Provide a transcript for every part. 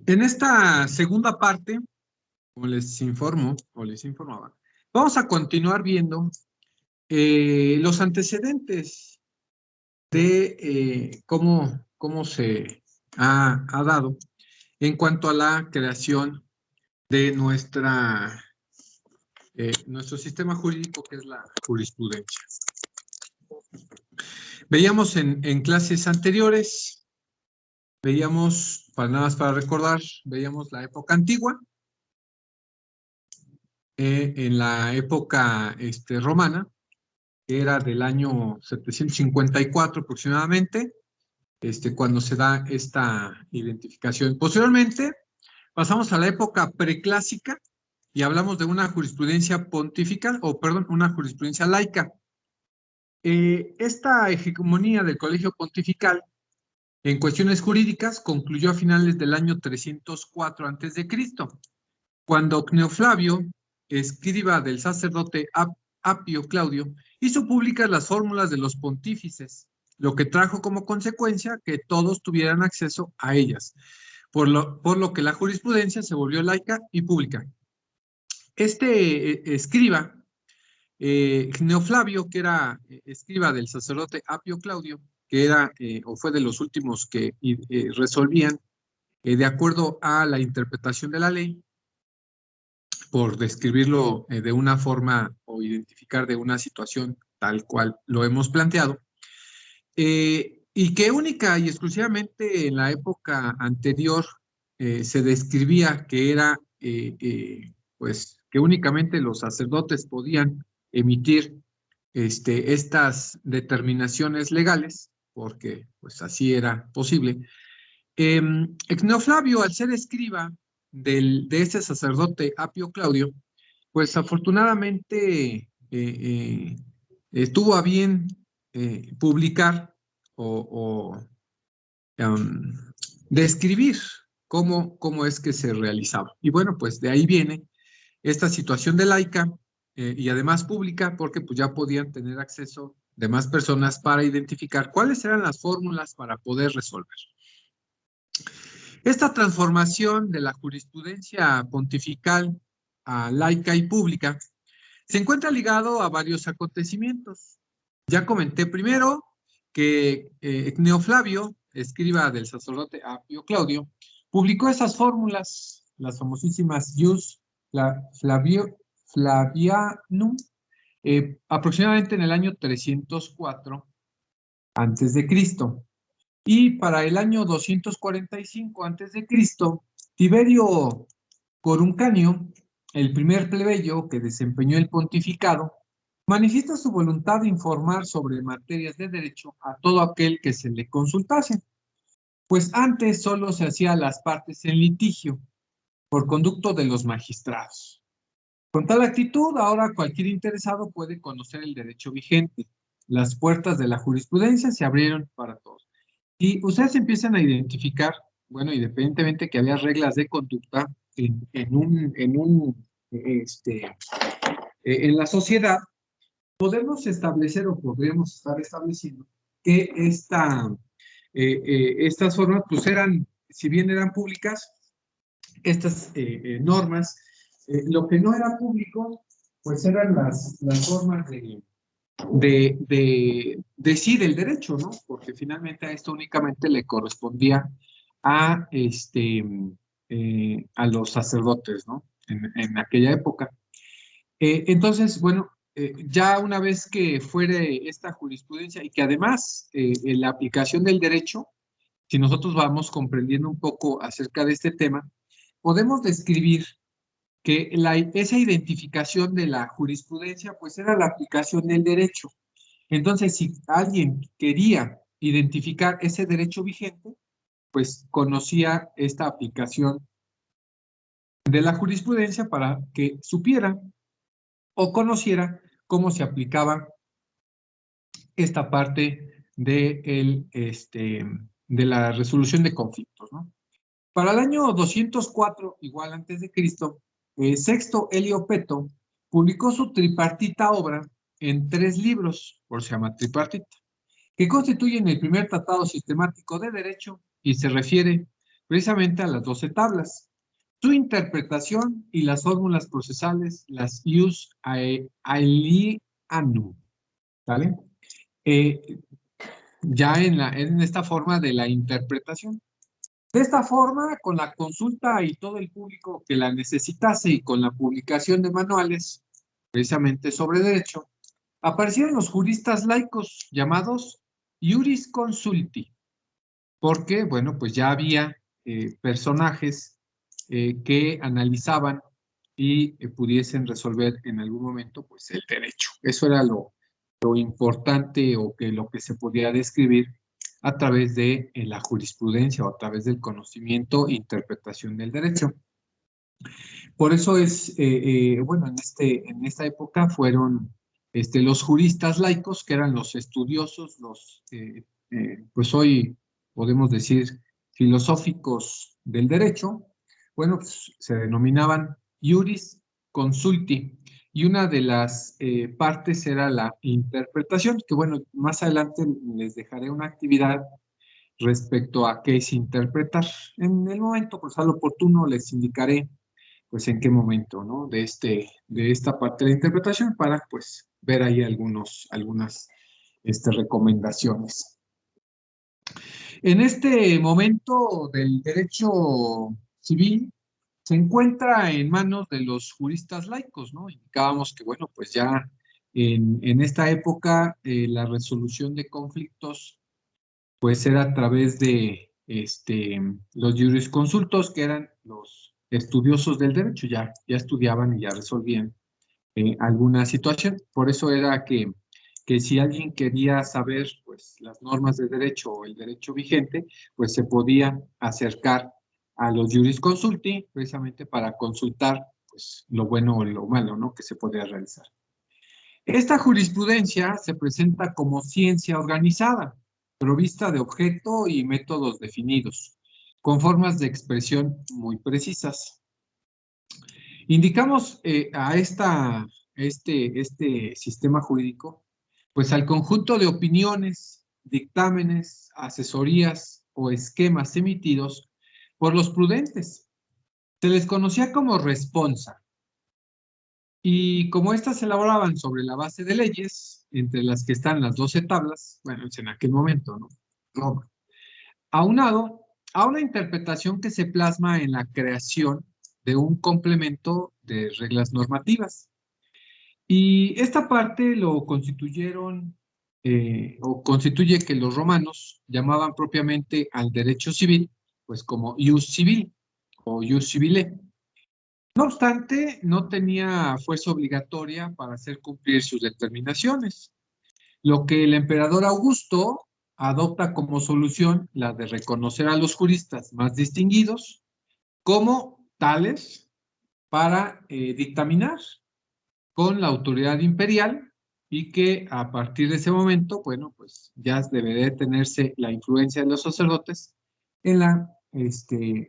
En esta segunda parte, como les informo o les informaba, vamos a continuar viendo los antecedentes de cómo se ha dado en cuanto a la creación de nuestro sistema jurídico, que es la jurisprudencia. Veíamos en clases anteriores, veíamos, nada más para recordar, veíamos la época antigua, en la época romana, que era del año 754 aproximadamente, cuando se da esta identificación. Posteriormente, pasamos a la época preclásica y hablamos de una jurisprudencia pontifical, una jurisprudencia laica. Esta hegemonía del Colegio Pontifical en cuestiones jurídicas concluyó a finales del año 304 a.C., cuando Cneoflavio, escriba del sacerdote Apio Claudio, hizo públicas las fórmulas de los pontífices, lo que trajo como consecuencia que todos tuvieran acceso a ellas, por lo que la jurisprudencia se volvió laica y pública. Escriba, Cneoflavio, que era escriba del sacerdote Apio Claudio, que era o fue de los últimos que resolvían de acuerdo a la interpretación de la ley, por describirlo de una forma o identificar de una situación tal cual lo hemos planteado, y que única y exclusivamente en la época anterior se describía que era, pues, que únicamente los sacerdotes podían emitir estas determinaciones legales, porque pues así era posible. Cneoflavio, al ser escriba de este sacerdote Apio Claudio, pues afortunadamente tuvo a bien publicar o describir cómo es que se realizaba. Y bueno, pues de ahí viene esta situación de laica y además pública, porque pues ya podían tener acceso de más personas para identificar cuáles eran las fórmulas para poder resolver. Esta transformación de la jurisprudencia pontifical a laica y pública se encuentra ligado a varios acontecimientos. Ya comenté primero que Cneoflavio, escriba del sacerdote Apio Claudio, publicó esas fórmulas, las famosísimas Ius Flavianum, aproximadamente en el año 304 a.C. Y para el año 245 a.C., Tiberio Coruncanio, el primer plebeyo que desempeñó el pontificado, manifiesta su voluntad de informar sobre materias de derecho a todo aquel que se le consultase, pues antes solo se hacía las partes en litigio, por conducto de los magistrados. Con tal actitud, ahora cualquier interesado puede conocer el derecho vigente. Las puertas de la jurisprudencia se abrieron para todos. Y ustedes empiezan a identificar, bueno, independientemente que había reglas de conducta en la sociedad, podemos establecer o podríamos estar estableciendo que estas formas, pues eran, si bien eran públicas, estas normas, lo que no era público, pues eran las formas sí, del derecho, ¿no? Porque finalmente a esto únicamente le correspondía a, a los sacerdotes, ¿no? En aquella época. Entonces, bueno, ya una vez que fuere esta jurisprudencia y que además en la aplicación del derecho, si nosotros vamos comprendiendo un poco acerca de este tema, podemos describir que esa identificación de la jurisprudencia, pues era la aplicación del derecho. Entonces, si alguien quería identificar ese derecho vigente, pues conocía esta aplicación de la jurisprudencia para que supiera o conociera cómo se aplicaba esta parte de la resolución de conflictos, ¿no? Para el año 204, igual antes de Cristo, Sexto Elio Peto publicó su tripartita obra en 3 libros, por se llama tripartita, que constituyen el primer tratado sistemático de derecho y se refiere precisamente a las 12 tablas. Su interpretación y las fórmulas procesales, las ius aelianum, ¿vale? Ya en esta forma de la interpretación. De esta forma, con la consulta y todo el público que la necesitase y con la publicación de manuales, precisamente sobre derecho, aparecieron los juristas laicos llamados iuris consulti, porque, bueno, pues ya había personajes que analizaban y pudiesen resolver en algún momento, pues, el derecho. Eso era lo importante o que lo que se podía describir a través de la jurisprudencia o a través del conocimiento e interpretación del derecho. Por eso es, bueno, en esta época fueron los juristas laicos, que eran los estudiosos, pues hoy podemos decir filosóficos del derecho, bueno, pues, se denominaban iuris consulti, y una de las partes era la interpretación, que bueno, más adelante les dejaré una actividad respecto a qué es interpretar. En el momento, pues al oportuno, les indicaré pues en qué momento, ¿no? De esta parte de la interpretación para, pues, ver ahí algunas recomendaciones. En este momento del derecho civil se encuentra en manos de los juristas laicos, ¿no? Indicábamos que, bueno, pues ya en esta época la resolución de conflictos, pues era a través de los jurisconsultos, que eran los estudiosos del derecho, ya estudiaban y ya resolvían alguna situación. Por eso era que si alguien quería saber, pues, las normas de derecho o el derecho vigente, pues se podía acercar a los jurisconsulti precisamente para consultar, pues, lo bueno o lo malo, ¿no?, que se podía realizar. Esta jurisprudencia se presenta como ciencia organizada, provista de objeto y métodos definidos, con formas de expresión muy precisas. Indicamos a este sistema jurídico, pues al conjunto de opiniones, dictámenes, asesorías o esquemas emitidos por los prudentes. Se les conocía como responsa. Y como éstas se elaboraban sobre la base de leyes, entre las que están las 12 tablas, bueno, en aquel momento, ¿no? Roma. Aunado a una interpretación que se plasma en la creación de un complemento de reglas normativas. Y esta parte lo constituyeron, o constituye que los romanos llamaban propiamente al derecho civil, pues como ius civil o ius civile. No obstante, no tenía fuerza obligatoria para hacer cumplir sus determinaciones, lo que el emperador Augusto adopta como solución la de reconocer a los juristas más distinguidos como tales para dictaminar con la autoridad imperial, y que a partir de ese momento, bueno, pues ya debería tenerse la influencia de los sacerdotes en la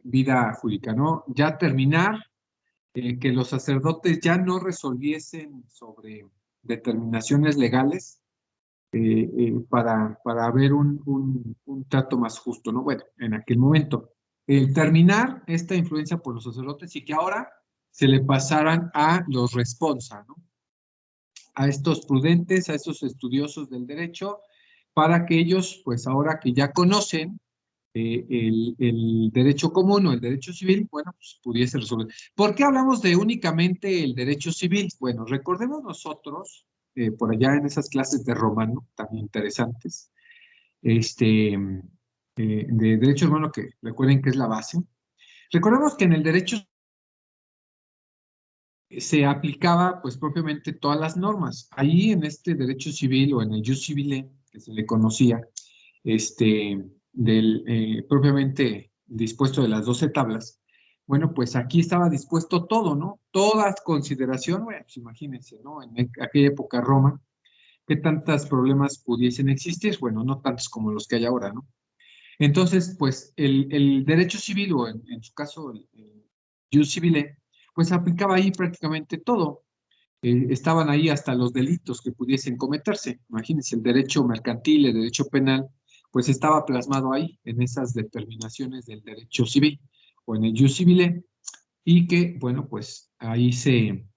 vida jurídica, ¿no? Ya terminar que los sacerdotes ya no resolviesen sobre determinaciones legales para haber un trato más justo, ¿no? Bueno, en aquel momento, terminar esta influencia por los sacerdotes y que ahora se le pasaran a los responsa, ¿no? A estos prudentes, a estos estudiosos del derecho, para que ellos, pues ahora que ya conocen el derecho común o el derecho civil, bueno, pues pudiese resolver. ¿Por qué hablamos de únicamente el derecho civil? Bueno, recordemos nosotros, por allá en esas clases de romano tan interesantes, de derecho romano, que recuerden que es la base. Recordemos que en el derecho se aplicaba, pues, propiamente todas las normas. Ahí en este derecho civil o en el jus civile, que se le conocía, propiamente dispuesto de las 12 tablas, bueno, pues aquí estaba dispuesto todo, ¿no? Toda consideración, bueno, pues imagínense, ¿no? En aquella época Roma, ¿qué tantos problemas pudiesen existir? Bueno, no tantos como los que hay ahora, ¿no? Entonces, pues el derecho civil, o en su caso el jus civile, pues aplicaba ahí prácticamente todo. Estaban ahí hasta los delitos que pudiesen cometerse. Imagínense, el derecho mercantil, el derecho penal, pues estaba plasmado ahí, en esas determinaciones del derecho civil, o en el jus civile, y que, bueno, pues ahí se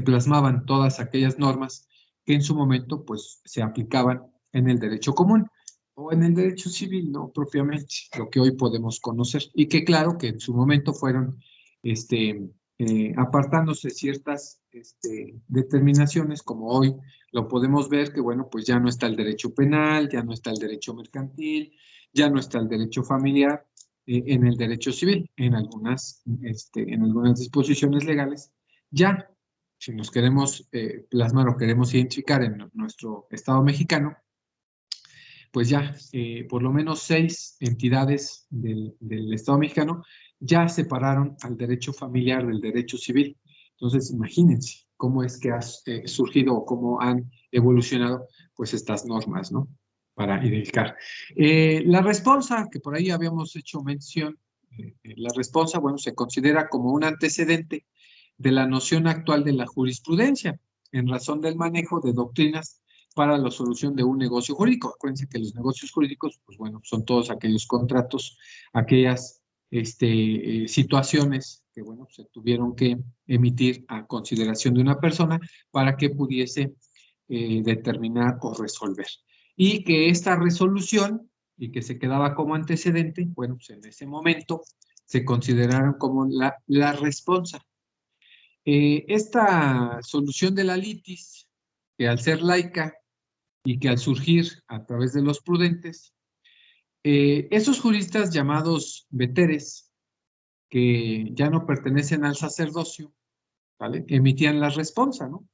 plasmaban todas aquellas normas que en su momento, pues, se aplicaban en el derecho común o en el derecho civil, no propiamente, lo que hoy podemos conocer, y que claro que en su momento fueron apartándose ciertas determinaciones, como hoy lo podemos ver, que bueno, pues ya no está el derecho penal, ya no está el derecho mercantil, ya no está el derecho familiar, en el derecho civil, en algunas disposiciones legales, ya, si nos queremos plasmar o queremos identificar en nuestro Estado mexicano, pues ya por lo menos 6 entidades del Estado mexicano ya separaron al derecho familiar del derecho civil. Entonces, imagínense cómo es que ha surgido o cómo han evolucionado pues estas normas, ¿no? Para identificar. La responsa, que por ahí habíamos hecho mención, la responsa, bueno, se considera como un antecedente de la noción actual de la jurisprudencia, en razón del manejo de doctrinas para la solución de un negocio jurídico. Acuérdense que los negocios jurídicos, pues bueno, son todos aquellos contratos, aquellas situaciones que, bueno, se tuvieron que emitir a consideración de una persona para que pudiese determinar o resolver. Y que esta resolución, y que se quedaba como antecedente, bueno, pues en ese momento se consideraron como la responsa. Esta solución de la litis, que al ser laica y que al surgir a través de los prudentes, esos juristas llamados veteres, que ya no pertenecen al sacerdocio, ¿vale? Emitían la responsa, ¿no?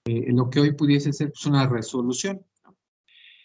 Lo que hoy pudiese ser pues, una resolución, ¿no?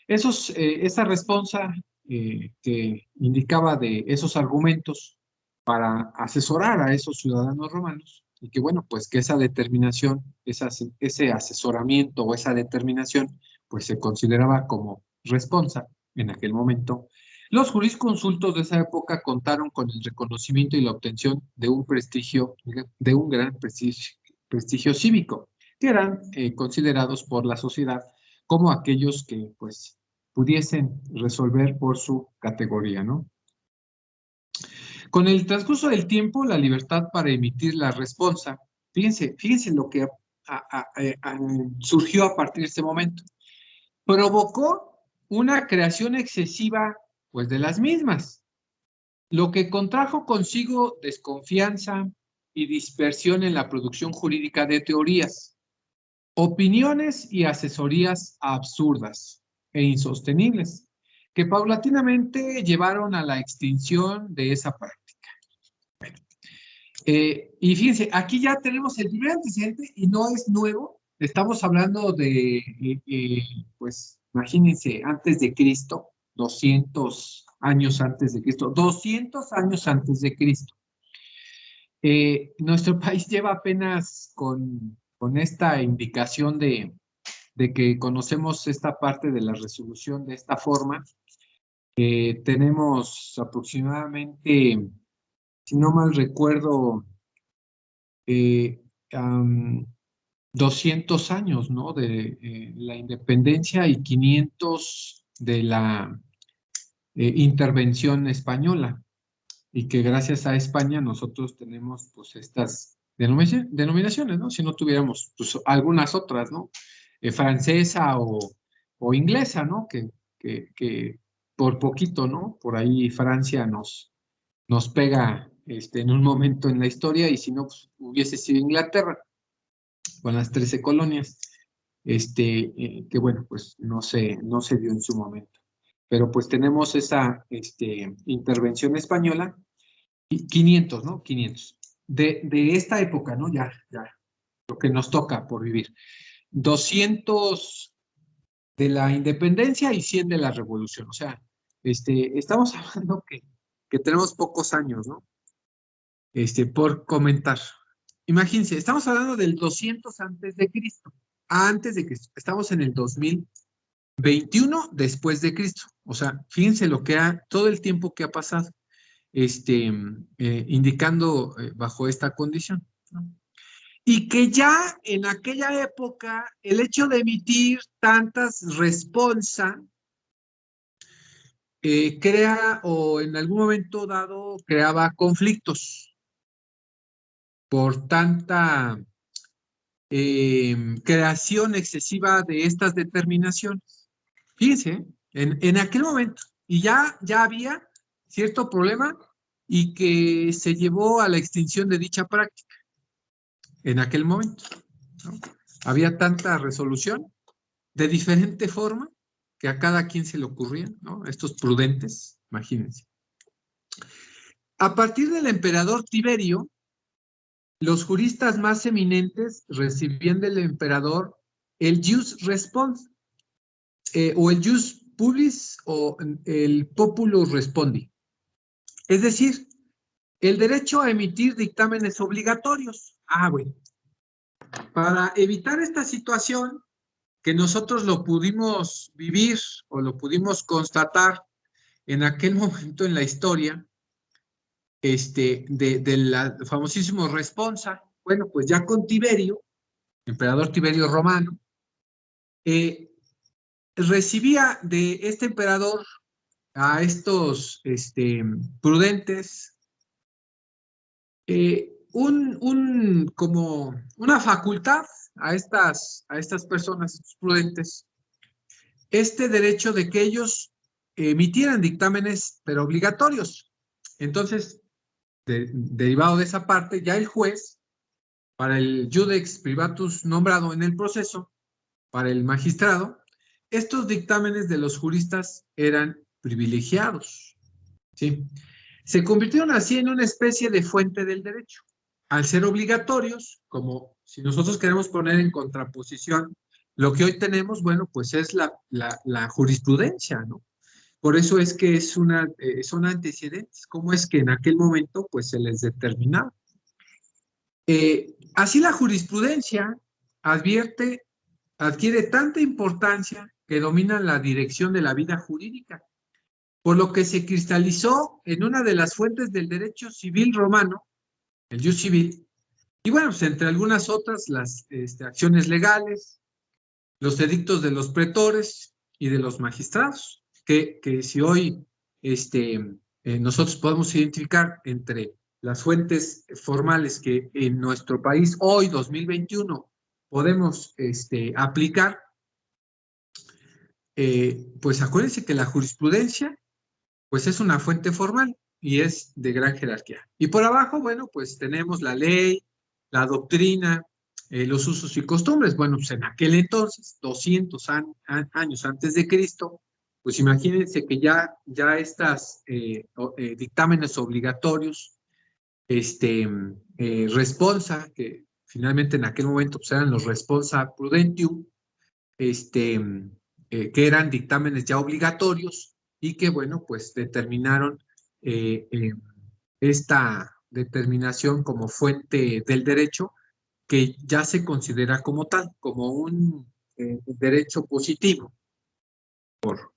Esa responsa que indicaba de esos argumentos para asesorar a esos ciudadanos romanos, y que bueno, pues que esa determinación, ese asesoramiento o esa determinación, pues se consideraba como responsa en aquel momento. Los jurisconsultos de esa época contaron con el reconocimiento y la obtención de un prestigio, de un gran prestigio cívico, que eran considerados por la sociedad como aquellos que pues pudiesen resolver por su categoría, ¿no? Con el transcurso del tiempo, la libertad para emitir la responsa, fíjense lo que surgió a partir de este momento, provocó una creación excesiva, pues, de las mismas, lo que contrajo consigo desconfianza y dispersión en la producción jurídica de teorías, opiniones y asesorías absurdas e insostenibles, que paulatinamente llevaron a la extinción de esa práctica. Y fíjense, aquí ya tenemos el primer antecedente y no es nuevo. Estamos hablando de, pues, imagínense, antes de Cristo, 200 años antes de Cristo, 200 años antes de Cristo. Nuestro país lleva apenas con esta indicación de que conocemos esta parte de la resolución de esta forma. Tenemos aproximadamente, si no mal recuerdo, eh, um, 200 años, ¿no? De la independencia y 500 de la intervención española, y que gracias a España nosotros tenemos pues estas denominaciones, ¿no? Si no tuviéramos pues algunas otras, ¿no? Francesa o inglesa, ¿no? Que por poquito, ¿no? Por ahí Francia nos pega en un momento en la historia, y si no, pues, hubiese sido Inglaterra con las 13 colonias, que bueno, pues no se dio en su momento. Pero pues tenemos esa intervención española, y 500, ¿no? 500. De esta época, ¿no? Ya, lo que nos toca por vivir. 200 de la independencia y 100 de la revolución. O sea, estamos hablando que tenemos pocos años, ¿no? Por comentar. Imagínense, estamos hablando del 200 antes de Cristo. Antes de Cristo. Estamos en el 2021 después de Cristo. O sea, fíjense todo el tiempo que ha pasado, indicando bajo esta condición, ¿no? Y que ya en aquella época el hecho de emitir tantas responsa crea o en algún momento dado creaba conflictos por tanta creación excesiva de estas determinaciones. Fíjense, en aquel momento, y ya había cierto problema y que se llevó a la extinción de dicha práctica en aquel momento, ¿no? Había tanta resolución de diferente forma que a cada quien se le ocurría, ¿no? Estos prudentes, imagínense. A partir del emperador Tiberio, los juristas más eminentes recibían del emperador el jus respons, o el jus publis o el populus respondi. Es decir, el derecho a emitir dictámenes obligatorios. Bueno. Para evitar esta situación, que nosotros lo pudimos vivir o lo pudimos constatar en aquel momento en la historia, del famosísimo responsa, bueno, pues ya con Tiberio, emperador Tiberio Romano, recibía de este emperador a estos prudentes como una facultad a estas personas prudentes, este derecho de que ellos emitieran dictámenes, pero obligatorios. Entonces, derivado de esa parte, ya el juez, para el judex privatus nombrado en el proceso, para el magistrado, estos dictámenes de los juristas eran privilegiados, ¿sí? Se convirtieron así en una especie de fuente del derecho. Al ser obligatorios, como si nosotros queremos poner en contraposición lo que hoy tenemos, bueno, pues es la jurisprudencia, ¿no? Por eso es que son antecedentes, cómo es que en aquel momento pues se les determinaba. Así la jurisprudencia adquiere tanta importancia que domina la dirección de la vida jurídica, por lo que se cristalizó en una de las fuentes del derecho civil romano, el jus civil, y bueno, pues entre algunas otras, las acciones legales, los edictos de los pretores y de los magistrados, que si hoy nosotros podemos identificar entre las fuentes formales que en nuestro país hoy, 2021, podemos aplicar, pues acuérdense que la jurisprudencia pues es una fuente formal y es de gran jerarquía. Y por abajo, bueno, pues tenemos la ley, la doctrina, los usos y costumbres. Bueno, pues en aquel entonces, 200 años antes de Cristo, pues imagínense que ya estas dictámenes obligatorios, responsa, que finalmente en aquel momento pues eran los responsa prudentium, que eran dictámenes ya obligatorios y que, bueno, pues determinaron esta determinación como fuente del derecho, que ya se considera como tal, como un derecho positivo, por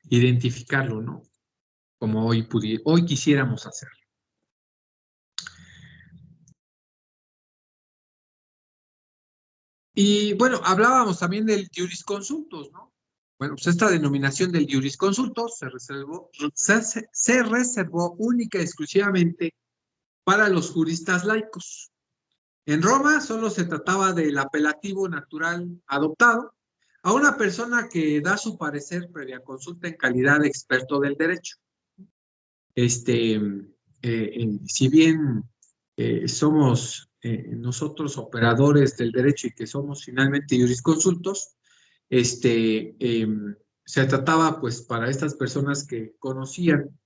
identificarlo, ¿no? Como hoy quisiéramos hacerlo. Y bueno, hablábamos también del jurisconsultus, ¿no? Bueno, pues esta denominación del jurisconsultus se reservó única y exclusivamente para los juristas laicos. En Roma solo se trataba del apelativo natural adoptado a una persona que da su parecer previa consulta en calidad de experto del derecho. Si bien somos nosotros operadores del derecho y que somos finalmente jurisconsultos, se trataba pues para estas personas que conocían,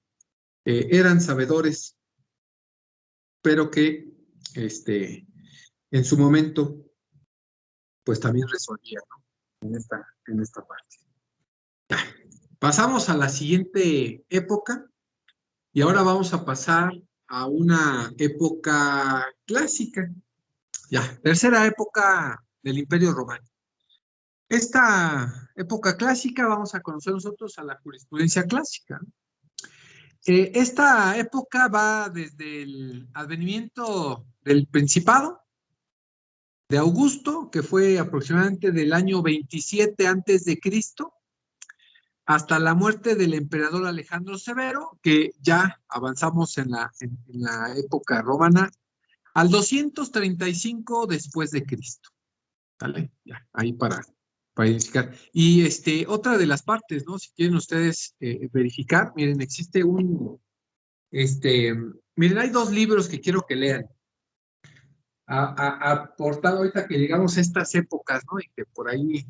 eran sabedores, pero que en su momento pues también resolvían, ¿no? En esta parte. Pasamos a la siguiente época y ahora vamos a pasar a una época clásica. Tercera época del Imperio Romano. Esta época clásica vamos a conocer nosotros a la jurisprudencia clásica. Esta época va desde el advenimiento del Principado de Augusto, que fue aproximadamente del año 27 antes de Cristo, hasta la muerte del emperador Alejandro Severo, que ya avanzamos en la época romana, al 235 después de Cristo. ¿Vale? Ya, ahí para identificar. Y otra de las partes, ¿no? Si quieren ustedes verificar, miren, existe miren, hay dos libros que quiero que lean. Aportado ahorita que llegamos a estas épocas, ¿no? Y que por ahí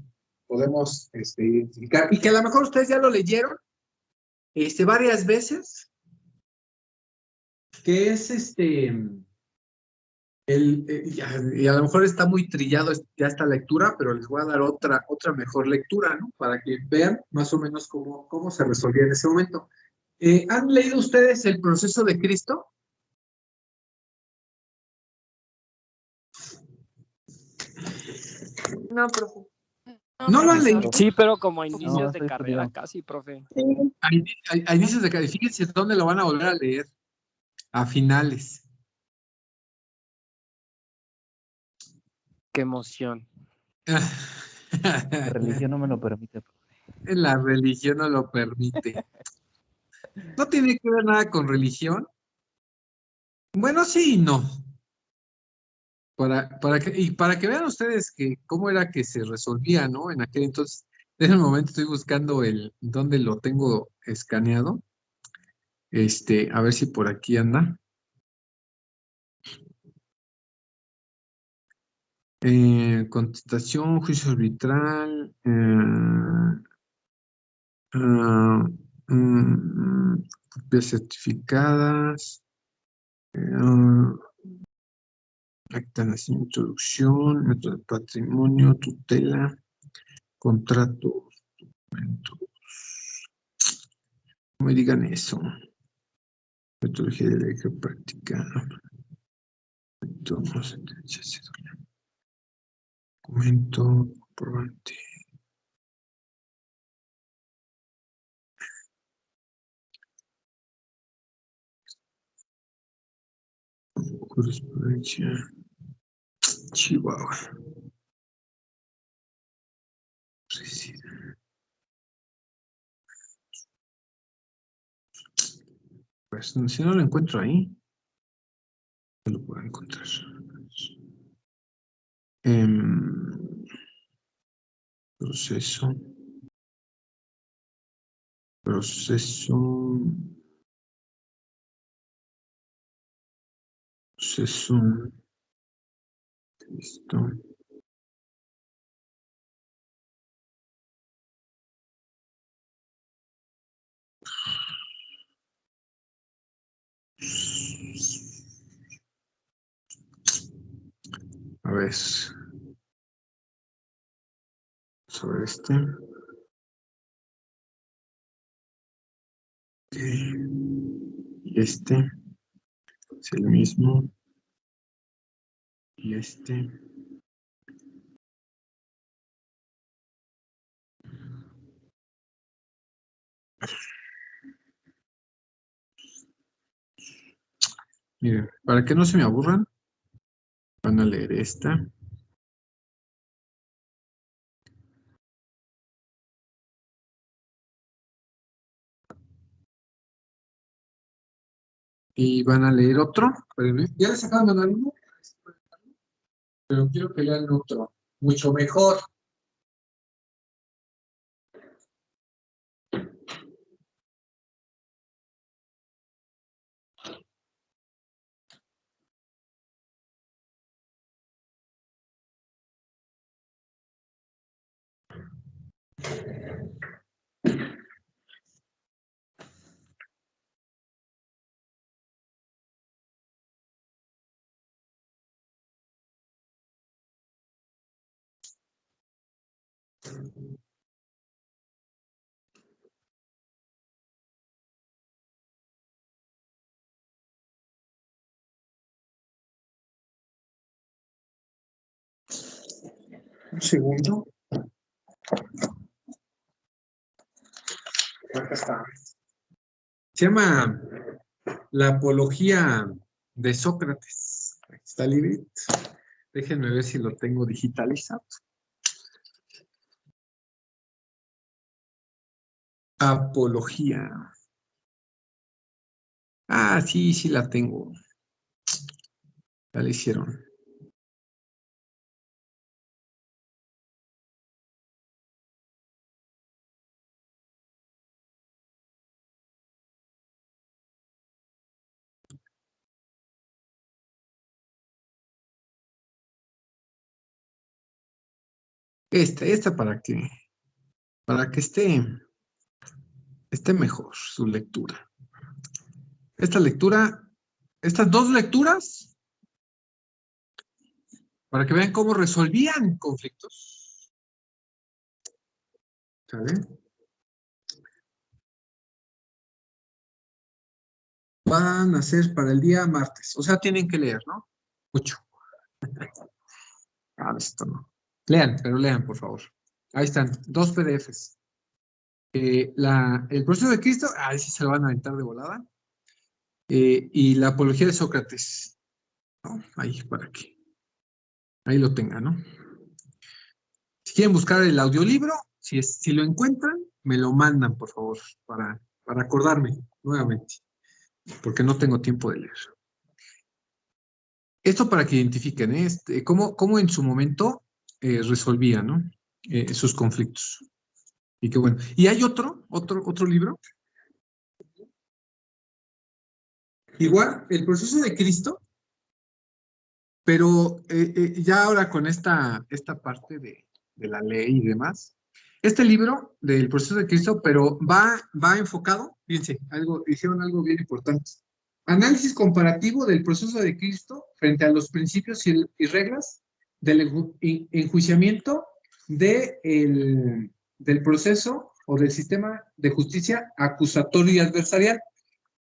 podemos identificar. Y que a lo mejor ustedes ya lo leyeron varias veces, que es y a lo mejor está muy trillado ya esta lectura, pero les voy a dar otra mejor lectura, ¿no? Para que vean más o menos cómo se resolvía en ese momento. ¿Han leído ustedes El proceso de Cristo? No, profe. ¿No lo han leído? Sí, pero como a inicios No, de estoy carrera perdido. casi, profe. A inicios de cada, fíjense dónde lo van a volver a leer. A finales. Qué emoción. La religión no me lo permite. La religión no lo permite. ¿No tiene que ver nada con religión? Bueno, sí y no. Para que vean ustedes cómo era que se resolvía, ¿no? En aquel entonces, en el momento estoy buscando dónde lo tengo escaneado. A ver si por aquí anda. Contestación, juicio arbitral, copias certificadas, acta de nacimiento, introducción, método de patrimonio, tutela, contratos, documentos. No me digan eso. Metodología de ley práctica. Documento, comprobante. Jurisprudencia. Chihuahua. Pues si no lo encuentro ahí, no lo puedo encontrar. Proceso. Proceso. Listo. A ver. Sobre este. Ok. Y este es el mismo. Y este. Miren, para que no se me aburran, van a leer esta. Y van a leer otro. Espérenme. Ya les acaban de mandar uno, pero quiero que lean otro. Mucho mejor. Un segundo. Acá está. Se llama La Apología de Sócrates. Aquí está el librito. Déjenme ver si lo tengo digitalizado. Apología. Ah, sí, sí la tengo. Ya la hicieron. Esta para que esté mejor su lectura. Esta lectura, estas dos lecturas, para que vean cómo resolvían conflictos. ¿Sale? Van a ser para el día martes. O sea, tienen que leer, ¿no? Mucho. Ah, esto no. Lean, pero lean, por favor. Ahí están, dos PDFs. El proceso de Cristo, ahí sí se lo van a aventar de volada. Y la apología de Sócrates. ¿No? Ahí, para que ahí lo tengan, ¿no? Si quieren buscar el audiolibro, si lo encuentran, me lo mandan, por favor, para acordarme nuevamente, porque no tengo tiempo de leer. Esto para que identifiquen, ¿eh? Cómo en su momento resolvían, ¿no? Sus conflictos. Y qué bueno. Y hay otro libro, igual, el proceso de Cristo, pero ya ahora con esta parte de la ley y demás. Este libro del proceso de Cristo, pero va enfocado, fíjense, hicieron algo bien importante. Análisis comparativo del proceso de Cristo frente a los principios y reglas del enjuiciamiento del proceso o del sistema de justicia acusatorio y adversarial.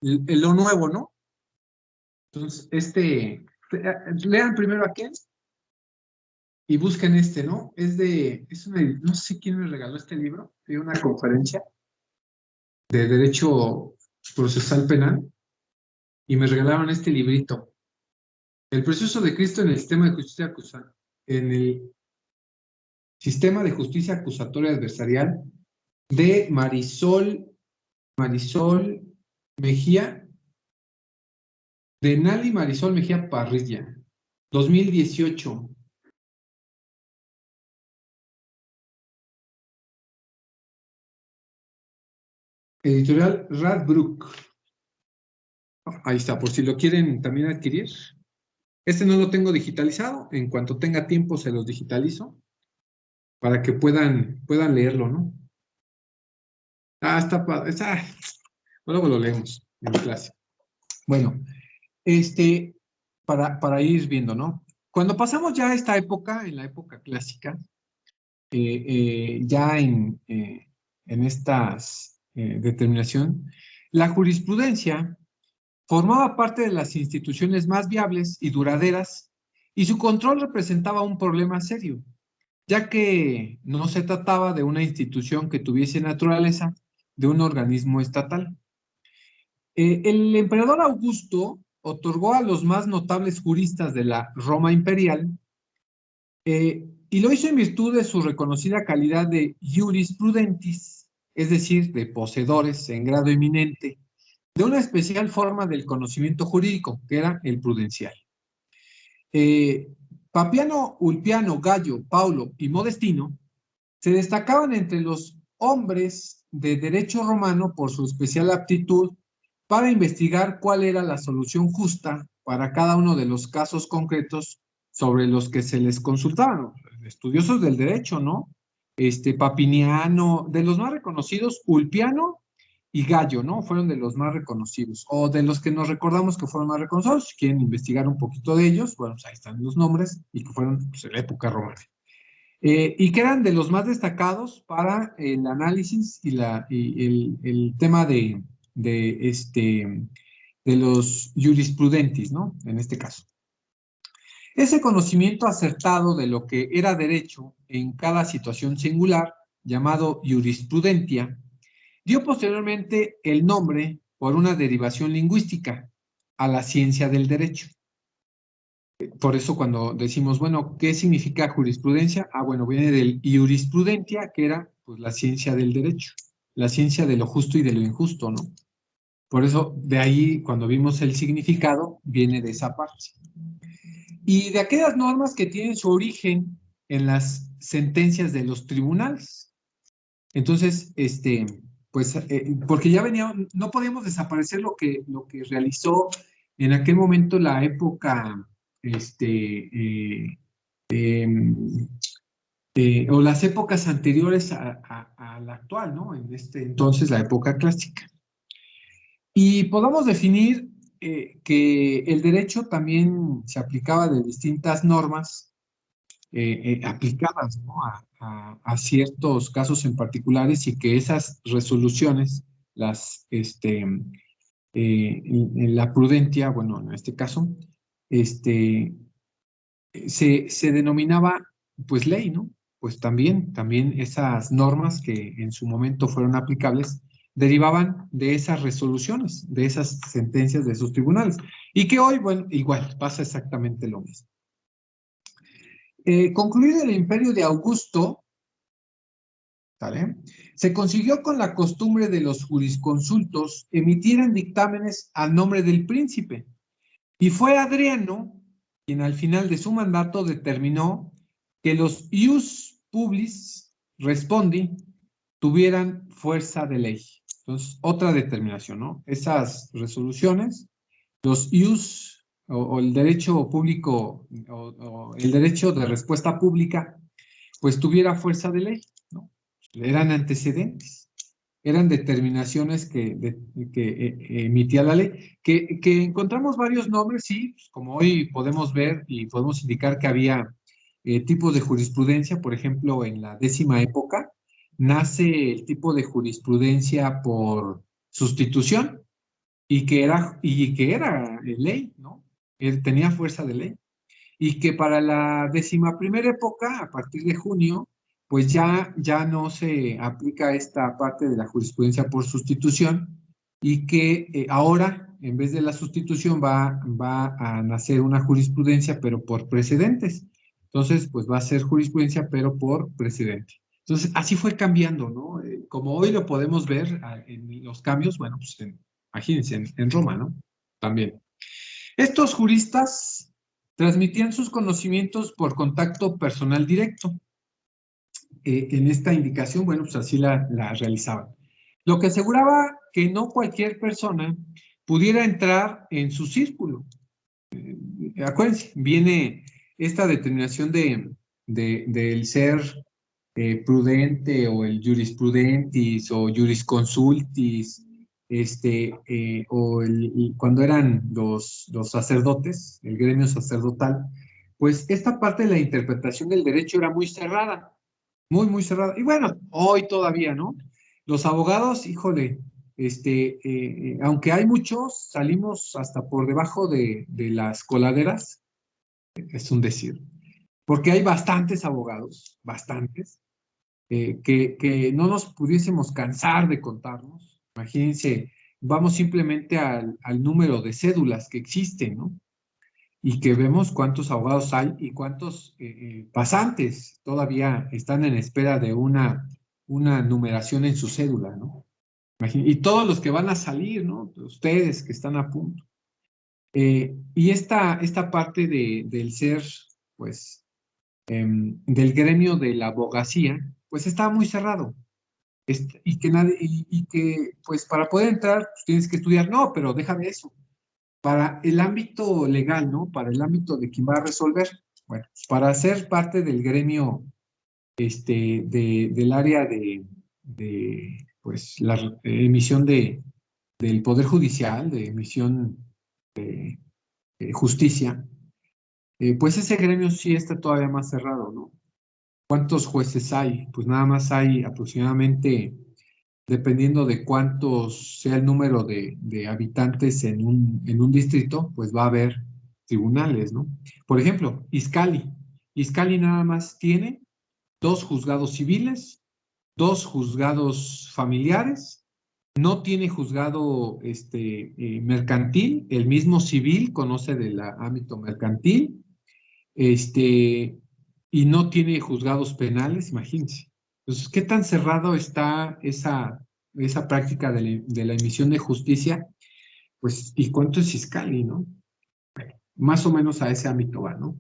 Lo nuevo, ¿no? Entonces, lean primero aquel y busquen ¿no? No sé quién me regaló este libro, de una conferencia de Derecho Procesal Penal, y me regalaron este librito. El proceso de Cristo en el sistema de justicia acusatoria adversarial de Marisol Mejía, de Nali Marisol Mejía Parrilla, 2018. Editorial Radbrook. Ahí está, por si lo quieren también adquirir. Este no lo tengo digitalizado. En cuanto tenga tiempo se los digitalizo para que puedan leerlo, ¿no? Ah, está padre. Luego lo leemos en clase. Bueno, para ir viendo, ¿no? Cuando pasamos ya a esta época, en la época clásica, ya en estas determinación, la jurisprudencia formaba parte de las instituciones más viables y duraderas, y su control representaba un problema serio, ya que no se trataba de una institución que tuviese naturaleza de un organismo estatal. El emperador Augusto otorgó a los más notables juristas de la Roma imperial, y lo hizo en virtud de su reconocida calidad de jurisprudentis, es decir, de poseedores en grado eminente de una especial forma del conocimiento jurídico, que era el prudencial. Papiano, Ulpiano, Gallo, Paulo y Modestino se destacaban entre los hombres de derecho romano por su especial aptitud para investigar cuál era la solución justa para cada uno de los casos concretos sobre los que se les consultaban. Estudiosos del derecho, ¿no? Papiniano, de los más reconocidos, Ulpiano y Gallo, ¿no? Fueron de los más reconocidos, o de los que nos recordamos que fueron más reconocidos. Si quieren investigar un poquito de ellos, bueno, pues ahí están los nombres, y que fueron pues, en la época romana. Y que eran de los más destacados para el análisis y el tema de los jurisprudentis, ¿no? En este caso. Ese conocimiento acertado de lo que era derecho en cada situación singular, llamado jurisprudentia, dio posteriormente el nombre, por una derivación lingüística, a la ciencia del derecho. Por eso cuando decimos, bueno, ¿qué significa jurisprudencia? Ah, bueno, viene del jurisprudentia, que era pues la ciencia del derecho. la ciencia de lo justo y de lo injusto, ¿no? Por eso, de ahí, cuando vimos el significado, viene de esa parte. Y de aquellas normas que tienen su origen en las sentencias de los tribunales. Entonces, pues, porque ya venía, no podíamos desaparecer lo que realizó en aquel momento la época, o las épocas anteriores a la actual, ¿no? En este entonces, la época clásica. Y podamos definir que el derecho también se aplicaba de distintas normas aplicadas, ¿no? a ciertos casos en particulares y que esas resoluciones, en la prudencia, bueno, en este caso, se denominaba pues ley, ¿no? Pues también esas normas que en su momento fueron aplicables derivaban de esas resoluciones, de esas sentencias de esos tribunales. Y que hoy, bueno, igual pasa exactamente lo mismo. Concluido el imperio de Augusto, ¿vale? Se consiguió con la costumbre de los jurisconsultos emitieran dictámenes a nombre del príncipe. Y fue Adriano quien al final de su mandato determinó que los ius publis respondi tuvieran fuerza de ley. Entonces, otra determinación, ¿no? Esas resoluciones, los ius o el derecho público o el derecho de respuesta pública, pues tuviera fuerza de ley, ¿no? Eran antecedentes, eran determinaciones que emitía la ley, que encontramos varios nombres, sí, pues, como hoy podemos ver y podemos indicar que había tipos de jurisprudencia, por ejemplo, en la 10ª época, nace el tipo de jurisprudencia por sustitución y que era ley, ¿no? Tenía fuerza de ley y que para la 11ª época, a partir de junio, pues ya no se aplica esta parte de la jurisprudencia por sustitución y que ahora, en vez de la sustitución, va a nacer una jurisprudencia, pero por precedentes. Entonces, pues va a ser jurisprudencia, pero por precedente. Entonces, así fue cambiando, ¿no? Como hoy lo podemos ver en los cambios, bueno, pues imagínense, en Roma, ¿no? También. Estos juristas transmitían sus conocimientos por contacto personal directo. En esta indicación, bueno, pues así la realizaban. Lo que aseguraba que no cualquier persona pudiera entrar en su círculo. Acuérdense, viene esta determinación del ser prudente o el jurisprudentis o jurisconsultis, cuando eran los sacerdotes, el gremio sacerdotal, pues esta parte de la interpretación del derecho era muy cerrada, muy, muy cerrada. Y bueno, hoy todavía, ¿no? Los abogados, híjole, aunque hay muchos, salimos hasta por debajo de las coladeras, es un decir, porque hay bastantes abogados, bastantes, que no nos pudiésemos cansar de contarnos. Imagínense, vamos simplemente al número de cédulas que existen, ¿no? Y que vemos cuántos abogados hay y cuántos pasantes todavía están en espera de una numeración en su cédula, ¿no? Y todos los que van a salir, ¿no? Ustedes que están a punto. Y esta parte del ser, pues, del gremio de la abogacía, pues estaba muy cerrado. Y que, pues, para poder entrar, pues, tienes que estudiar. No, pero déjame eso. Para el ámbito legal, ¿no? Para el ámbito de quien va a resolver. Bueno, pues, para ser parte del gremio, del área pues, la emisión del Poder Judicial, de emisión de justicia, pues ese gremio sí está todavía más cerrado, ¿no? ¿Cuántos jueces hay? Pues nada más hay aproximadamente, dependiendo de cuántos sea el número de habitantes en un distrito, pues va a haber tribunales, ¿no? Por ejemplo, Izcali. Izcali nada más tiene 2 juzgados civiles, 2 juzgados familiares, no tiene juzgado mercantil, el mismo civil conoce del ámbito mercantil, y no tiene juzgados penales, imagínense. Entonces, ¿qué tan cerrado está esa práctica de la emisión de justicia, pues, ¿y cuánto es Iscali, no? Más o menos a ese ámbito va, ¿no?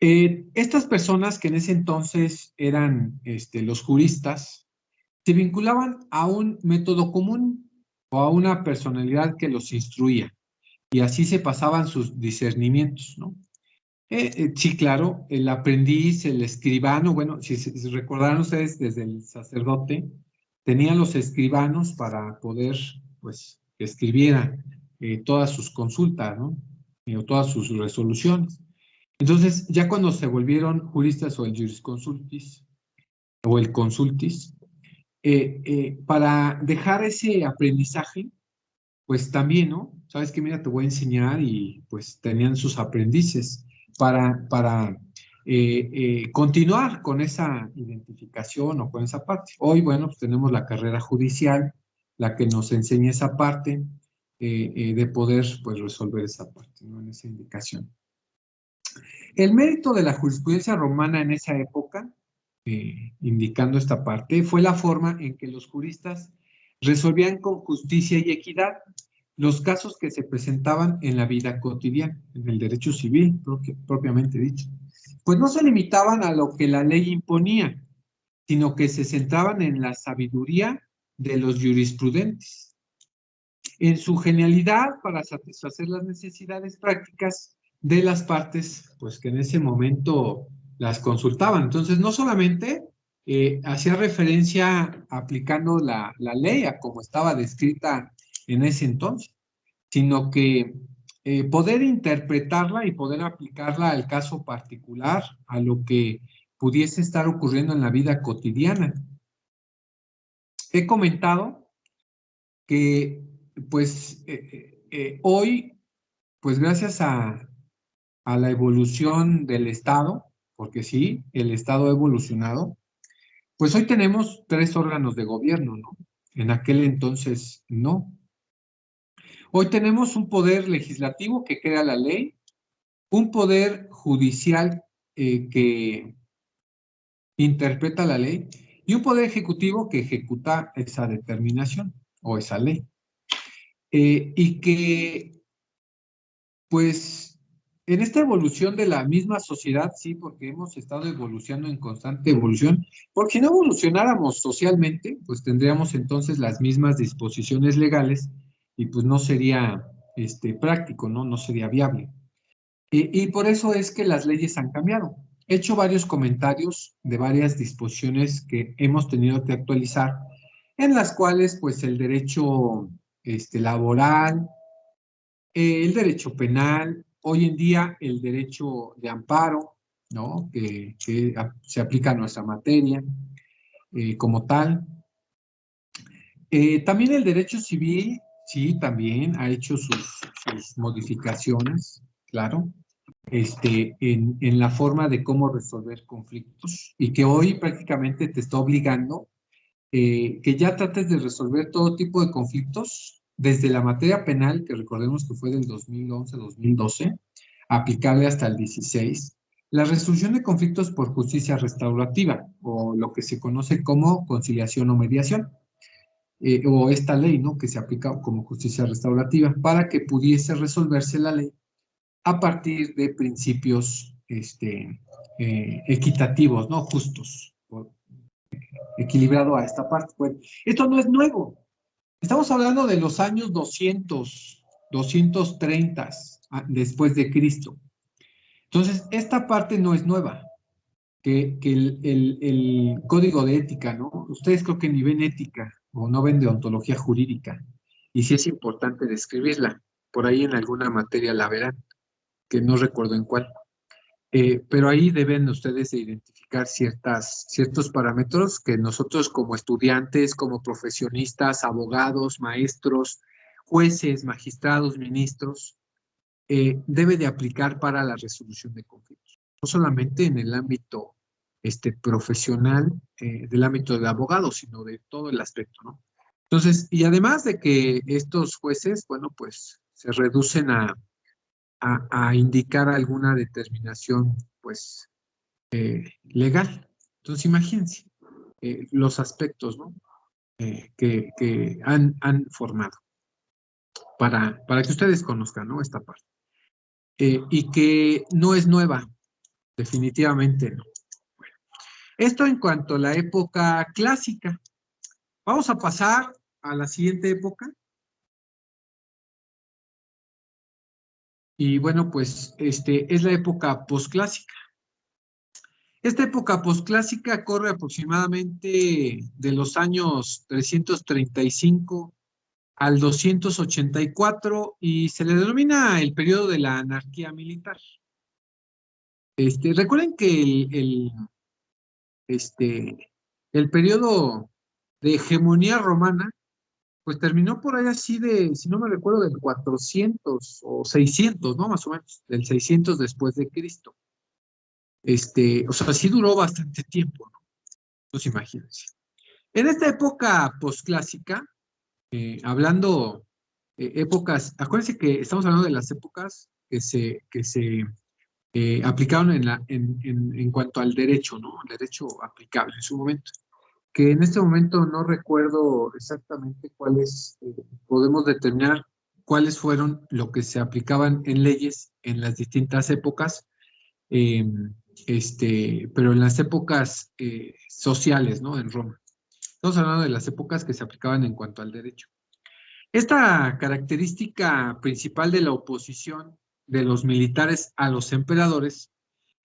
Estas personas que en ese entonces eran los juristas, se vinculaban a un método común o a una personalidad que los instruía, y así se pasaban sus discernimientos, ¿no? Sí, claro, el aprendiz, el escribano, bueno, si recordaran ustedes, desde el sacerdote, tenían los escribanos para poder, pues, que escribieran todas sus consultas, ¿no? O todas sus resoluciones. Entonces, ya cuando se volvieron juristas o el jurisconsultis o el consultis, para dejar ese aprendizaje, pues también, ¿no? Sabes que, mira, te voy a enseñar, y pues tenían sus aprendices para continuar con esa identificación o con esa parte. Hoy, bueno, pues tenemos la carrera judicial, la que nos enseña esa parte de poder, pues, resolver esa parte, ¿no? En esa indicación. El mérito de la jurisprudencia romana en esa época, indicando esta parte, fue la forma en que los juristas resolvían con justicia y equidad los casos que se presentaban en la vida cotidiana, en el derecho civil, propiamente dicho. Pues no se limitaban a lo que la ley imponía, sino que se centraban en la sabiduría de los jurisprudentes, en su genialidad para satisfacer las necesidades prácticas de las partes, pues que en ese momento las consultaban. Entonces, no solamente hacía referencia aplicando la ley a como estaba descrita en ese entonces, sino que poder interpretarla y poder aplicarla al caso particular, a lo que pudiese estar ocurriendo en la vida cotidiana. He comentado que, pues, hoy, pues gracias a la evolución del Estado, porque sí, el Estado ha evolucionado, pues hoy tenemos 3 órganos de gobierno, ¿no? En aquel entonces no. Hoy tenemos un poder legislativo que crea la ley, un poder judicial que interpreta la ley, y un poder ejecutivo que ejecuta esa determinación o esa ley. Y que, pues, en esta evolución de la misma sociedad, sí, porque hemos estado evolucionando en constante evolución, porque si no evolucionáramos socialmente, pues tendríamos entonces las mismas disposiciones legales, y pues no sería práctico, ¿no? No sería viable. Y por eso es que las leyes han cambiado. He hecho varios comentarios de varias disposiciones que hemos tenido que actualizar, en las cuales, pues, el derecho laboral, el derecho penal, hoy en día el derecho de amparo, ¿no? Que se aplica a nuestra materia como tal. También el derecho civil, sí, también ha hecho sus modificaciones, claro, en la forma de cómo resolver conflictos, y que hoy prácticamente te está obligando que ya trates de resolver todo tipo de conflictos desde la materia penal, que recordemos que fue del 2011-2012, aplicable hasta el 16, la resolución de conflictos por justicia restaurativa, o lo que se conoce como conciliación o mediación, o esta ley, ¿no? Que se aplica como justicia restaurativa, para que pudiese resolverse la ley a partir de principios equitativos, ¿no? Justos, equilibrado a esta parte. Bueno, esto no es nuevo. Estamos hablando de los años 200, 230 después de Cristo. Entonces, esta parte no es nueva, que el código de ética, ¿no? Ustedes creo que ni ven ética o no ven deontología jurídica, y sí es importante describirla. Por ahí en alguna materia la verán, que no recuerdo en cuál. Pero ahí deben ustedes de identificar ciertos parámetros que nosotros, como estudiantes, como profesionistas, abogados, maestros, jueces, magistrados, ministros, debe de aplicar para la resolución de conflictos. No solamente en el ámbito profesional, del ámbito de abogados, sino de todo el aspecto, ¿no? Entonces, y además de que estos jueces, bueno, pues se reducen a indicar alguna determinación, pues, legal. Entonces, imagínense los aspectos, ¿no? que han formado para que ustedes conozcan, ¿no? Esta parte. Y que no es nueva, definitivamente no. Bueno, esto en cuanto a la época clásica. Vamos a pasar a la siguiente época. Y bueno, pues es la época posclásica. Esta época posclásica corre aproximadamente de los años 335 al 284 y se le denomina el periodo de la anarquía militar. Recuerden que el periodo de hegemonía romana, pues terminó por ahí así de, si no me recuerdo, del 400 o 600, ¿no? Más o menos, del 600 después de Cristo. O sea, sí duró bastante tiempo, ¿no? Pues imagínense. En esta época posclásica, hablando épocas, acuérdense que estamos hablando de las épocas que se aplicaron en cuanto al derecho, ¿no? El derecho aplicable en su momento. Que en este momento no recuerdo exactamente cuáles, podemos determinar cuáles fueron lo que se aplicaban en leyes en las distintas épocas, eh, pero en las épocas sociales, ¿no? En Roma. Estamos hablando de las épocas que se aplicaban en cuanto al derecho. Esta característica principal de la oposición de los militares a los emperadores,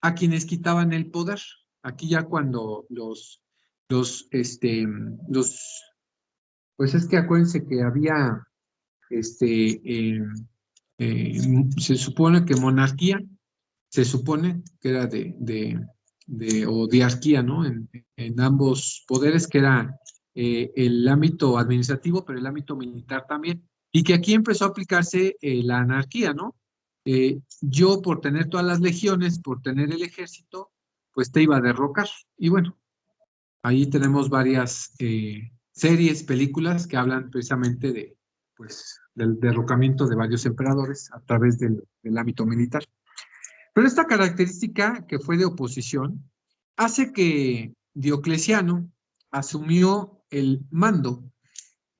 a quienes quitaban el poder. Aquí ya cuando los, pues es que acuérdense que había, se supone que monarquía, se supone que era o diarquía, ¿no? En ambos poderes, que era el ámbito administrativo, pero el ámbito militar también. Y que aquí empezó a aplicarse la anarquía, ¿no? Yo por tener todas las legiones, por tener el ejército, pues te iba a derrocar. Y bueno, ahí tenemos varias series, películas que hablan precisamente pues, del derrocamiento de varios emperadores a través del ámbito militar. Pero esta característica que fue de oposición hace que Diocleciano asumió el mando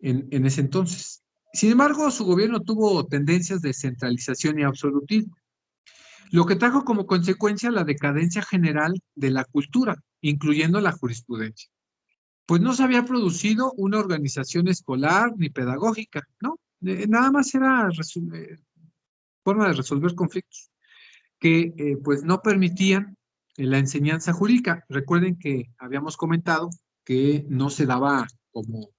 en ese entonces. Sin embargo, su gobierno tuvo tendencias de centralización y absolutismo, lo que trajo como consecuencia la decadencia general de la cultura, incluyendo la jurisprudencia. Pues no se había producido una organización escolar ni pedagógica, ¿no? Nada más era forma de resolver conflictos que pues no permitían la enseñanza jurídica. Recuerden que habíamos comentado que no se daba como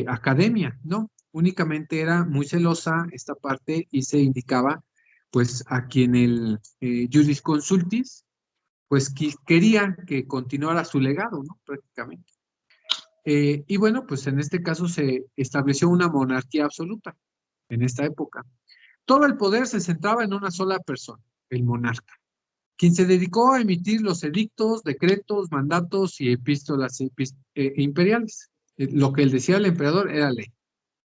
academia, ¿no? Únicamente era muy celosa esta parte y se indicaba pues a quien el jurisconsultis pues quería que continuara su legado, ¿no? Prácticamente. Y bueno, pues en este caso se estableció una monarquía absoluta en esta época. Todo el poder se centraba en una sola persona, el monarca, quien se dedicó a emitir los edictos, decretos, mandatos y epístolas imperiales. Lo que él decía el emperador era ley.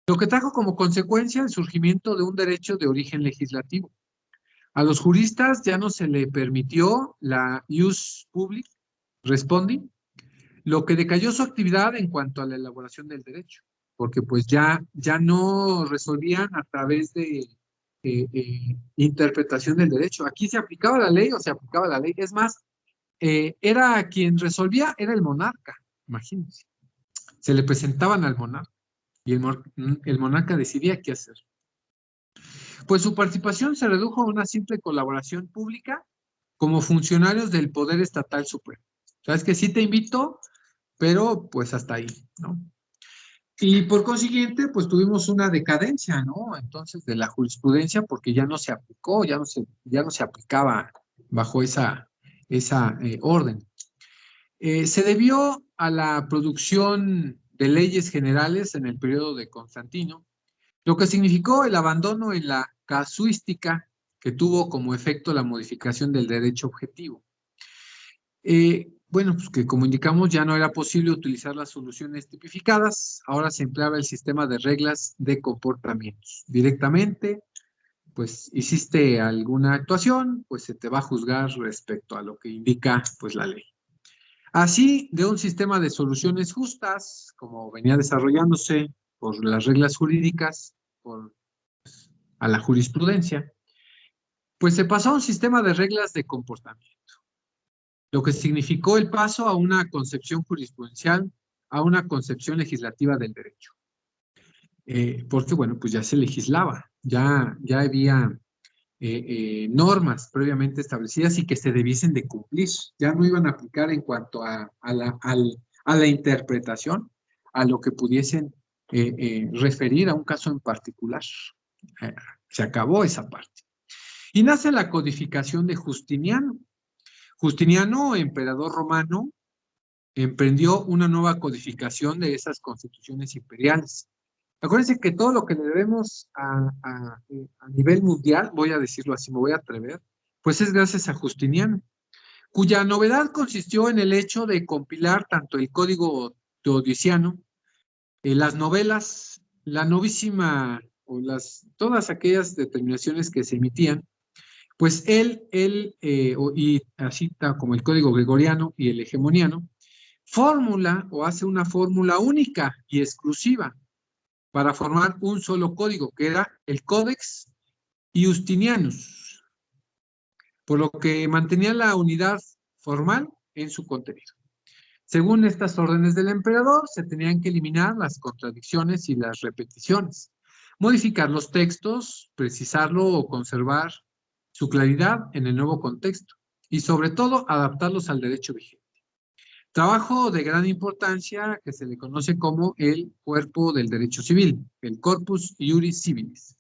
Lo que trajo como consecuencia el surgimiento de un derecho de origen legislativo. A los juristas ya no se le permitió la ius public respondi, lo que decayó su actividad en cuanto a la elaboración del derecho, porque pues ya no resolvían a través de interpretación del derecho. Aquí se aplicaba la ley o se aplicaba la ley. Es más, era quien resolvía, era el monarca, imagínense. Se le presentaban al monarca y el monarca decidía qué hacer. Pues su participación se redujo a una simple colaboración pública como funcionarios del Poder Estatal Supremo. Sabes que sí te invito, pero pues hasta ahí, ¿no? Y por consiguiente, pues tuvimos una decadencia, ¿no? Entonces, de la jurisprudencia, porque ya no se aplicó, ya no se aplicaba bajo esa orden. Se debió a la producción de leyes generales en el periodo de Constantino, lo que significó el abandono en la casuística que tuvo como efecto la modificación del derecho objetivo. Bueno, pues que como indicamos ya no era posible utilizar las soluciones tipificadas, ahora se empleaba el sistema de reglas de comportamientos. Directamente, pues hiciste alguna actuación, pues se te va a juzgar respecto a lo que indica pues la ley. Así, de un sistema de soluciones justas, como venía desarrollándose por las reglas jurídicas, a la jurisprudencia, pues se pasó a un sistema de reglas de comportamiento, lo que significó el paso a una concepción jurisprudencial, a una concepción legislativa del derecho. Porque, bueno, pues ya se legislaba, ya había normas previamente establecidas y que se debiesen de cumplir. Ya no iban a aplicar en cuanto a la interpretación, a lo que pudiesen referir a un caso en particular. Eh, Se acabó esa parte. Y nace la codificación de Justiniano. Justiniano, emperador romano, emprendió una nueva codificación de esas constituciones imperiales. Acuérdense que todo lo que le debemos a nivel mundial, voy a decirlo así, me voy a atrever, pues es gracias a Justiniano, cuya novedad consistió en el hecho de compilar tanto el código teodosiano, las novelas, la novísima, o todas aquellas determinaciones que se emitían, pues y así como el código gregoriano y el hegemoniano, fórmula o hace una fórmula única y exclusiva para formar un solo código, que era el Codex Justinianus, por lo que mantenía la unidad formal en su contenido. Según estas órdenes del emperador, se tenían que eliminar las contradicciones y las repeticiones, modificar los textos, precisarlo o conservar su claridad en el nuevo contexto y sobre todo adaptarlos al derecho vigente. Trabajo de gran importancia que se le conoce como el cuerpo del derecho civil, el Corpus Iuris Civilis.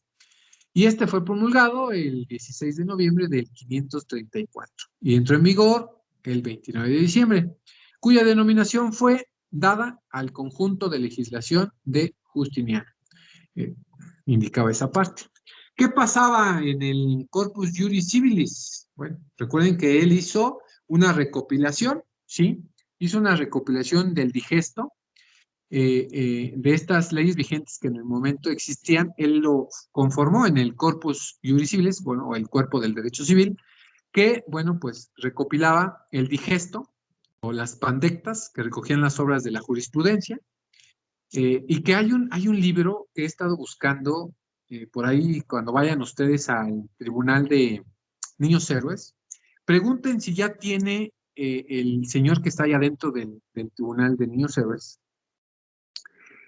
Y este fue promulgado el 16 de noviembre del 534 y entró en vigor el 29 de diciembre, cuya denominación fue dada al conjunto de legislación de Justiniano. Eh, Indicaba esa parte. ¿Qué pasaba en el Corpus Iuris Civilis? Bueno, recuerden que él hizo una recopilación, ¿sí? Hizo una recopilación del digesto de estas leyes vigentes que en el momento existían. Él lo conformó en el Corpus Iuris Civilis, bueno, o el cuerpo del derecho civil, que, bueno, pues recopilaba el digesto o las pandectas que recogían las obras de la jurisprudencia, y que hay un libro que he estado buscando por ahí cuando vayan ustedes al Tribunal de Niños Héroes. Pregunten si ya tiene el señor que está allá adentro del Tribunal de Niños Héroes,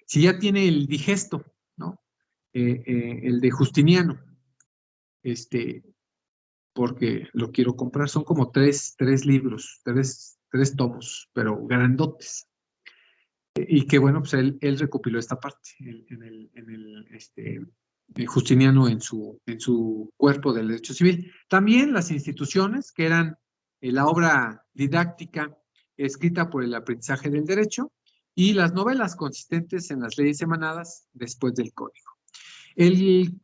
si ya tiene el digesto, ¿no? El de Justiniano, este, porque lo quiero comprar. Son como tres libros, tres tomos, pero grandotes. Y que bueno, pues él recopiló esta parte Justiniano en su cuerpo del derecho civil. También las instituciones, que eran la obra didáctica escrita por el aprendizaje del derecho, y las novelas consistentes en las leyes emanadas después del código. El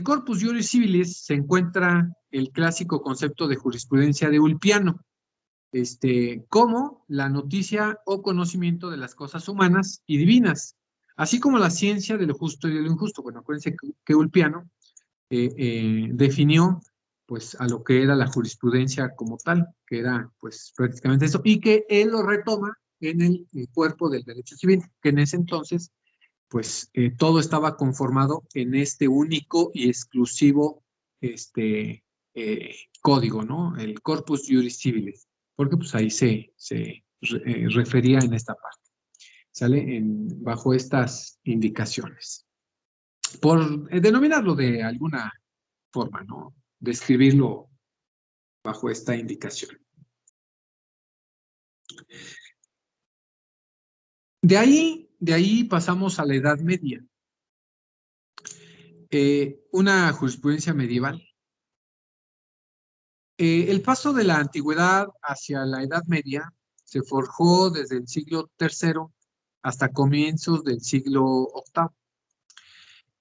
Corpus Iuris Civilis se encuentra el clásico concepto de jurisprudencia de Ulpiano, como la noticia o conocimiento de las cosas humanas y divinas, así como la ciencia de lo justo y de lo injusto. Bueno, acuérdense que Ulpiano definió pues a lo que era la jurisprudencia como tal, que era pues prácticamente eso, y que él lo retoma en el cuerpo del derecho civil, que en ese entonces pues todo estaba conformado en este único y exclusivo código, ¿no? El Corpus Iuris Civilis, porque pues ahí se refería en esta parte, ¿sale? Bajo estas indicaciones. Por denominarlo de alguna forma, ¿no? Describirlo bajo esta indicación. De ahí pasamos a la Edad Media. Una jurisprudencia medieval. El paso de la antigüedad hacia la Edad Media se forjó desde el siglo III hasta comienzos del siglo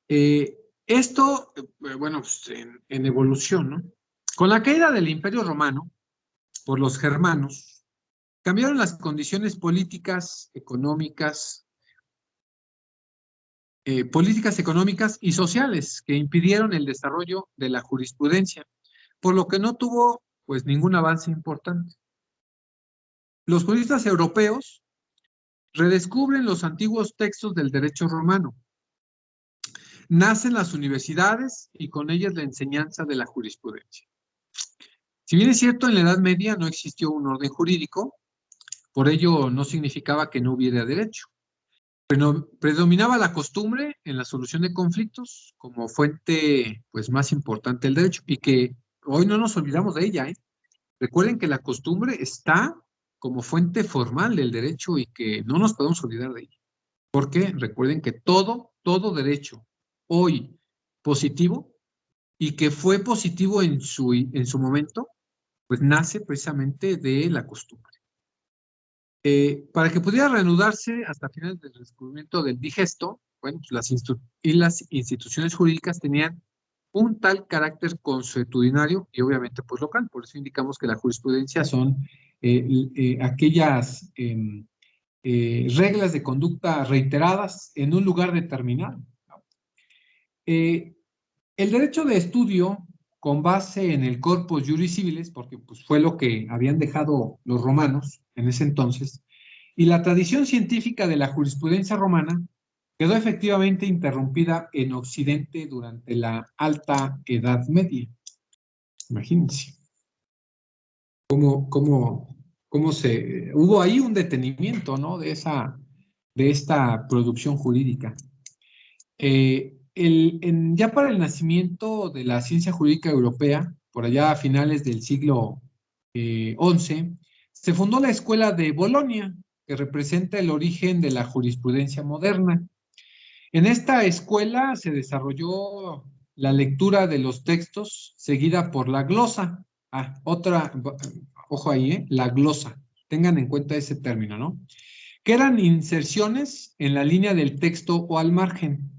VIII. Bueno, pues en evolución, ¿no? Con la caída del Imperio Romano por los germanos, cambiaron las condiciones políticas, económicas y sociales que impidieron el desarrollo de la jurisprudencia, por lo que no tuvo pues ningún avance importante. los juristas europeos redescubren los antiguos textos del derecho romano. Nacen las universidades y con ellas la enseñanza de la jurisprudencia. Si bien es cierto, en la Edad Media no existió un orden jurídico, por ello no significaba que no hubiera derecho. Pero predominaba la costumbre en la solución de conflictos como fuente pues, más importante del derecho y que hoy no nos olvidamos de ella. Recuerden que la costumbre está como fuente formal del derecho y que no nos podemos olvidar de ella. Porque recuerden que todo derecho hoy positivo y que fue positivo en su momento, pues nace precisamente de la costumbre. Para que pudiera reanudarse hasta finales del descubrimiento del digesto, bueno, pues las instituciones jurídicas tenían un tal carácter consuetudinario y obviamente pues local. Por eso indicamos que la jurisprudencia son aquellas reglas de conducta reiteradas en un lugar determinado, ¿no? El derecho de estudio con base en el corpus juris civilis, porque pues, fue lo que habían dejado los romanos en ese entonces, y la tradición científica de la jurisprudencia romana quedó efectivamente interrumpida en Occidente durante la Alta Edad Media. Imagínense cómo hubo ahí un detenimiento, ¿no? de esta producción jurídica. Ya para el nacimiento de la ciencia jurídica europea, por allá a finales del siglo XI, se fundó la Escuela de Bolonia, que representa el origen de la jurisprudencia moderna. En esta escuela se desarrolló la lectura de los textos, seguida por la glosa. Ojo ahí, la glosa. Tengan en cuenta ese término, ¿no? Que eran inserciones en la línea del texto o al margen.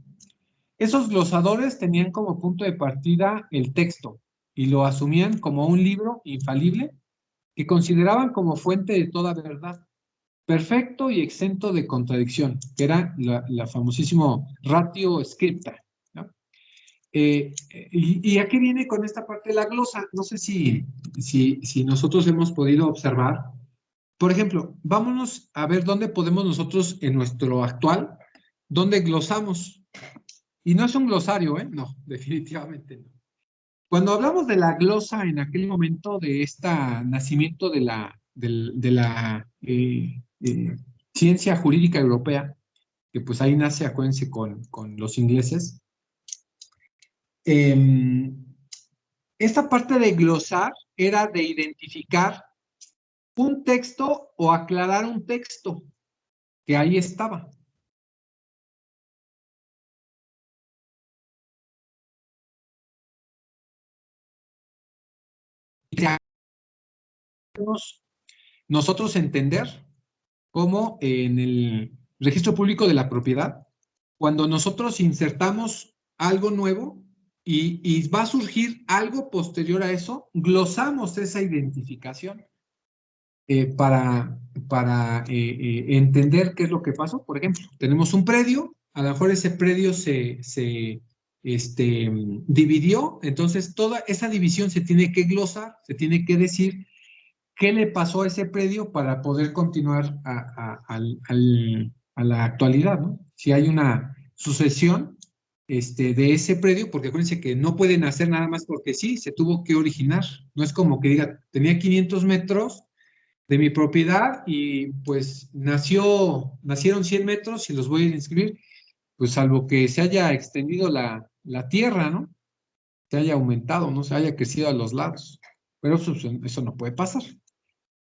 Esos glosadores tenían como punto de partida el texto y lo asumían como un libro infalible que consideraban como fuente de toda verdad, perfecto y exento de contradicción, que era la famosísimo ratio scripta, ¿no? ¿Y a qué viene con esta parte de la glosa? No sé si nosotros hemos podido observar. Por ejemplo, vámonos a ver dónde podemos nosotros en nuestro actual, dónde glosamos. Y no es un glosario, ¿eh? No, definitivamente no. Cuando hablamos de la glosa en aquel momento de este nacimiento de la ciencia jurídica europea, que pues ahí nace, acuérdense, con los ingleses, esta parte de glosar era de identificar un texto o aclarar un texto que ahí estaba. Nosotros entender cómo en el registro público de la propiedad, cuando nosotros insertamos algo nuevo y va a surgir algo posterior a eso, glosamos esa identificación para entender qué es lo que pasó. Por ejemplo, tenemos un predio, a lo mejor ese predio se dividió, entonces toda esa división se tiene que glosar, se tiene que decir qué le pasó a ese predio para poder continuar a la actualidad, ¿no? Si hay una sucesión de ese predio, porque acuérdense que no pueden hacer nada más porque sí, se tuvo que originar. No es como que diga, tenía 500 metros de mi propiedad y pues nacieron 100 metros y los voy a inscribir, pues salvo que se haya extendido la tierra, ¿no? Se haya aumentado, no se haya crecido a los lados. Pero eso no puede pasar.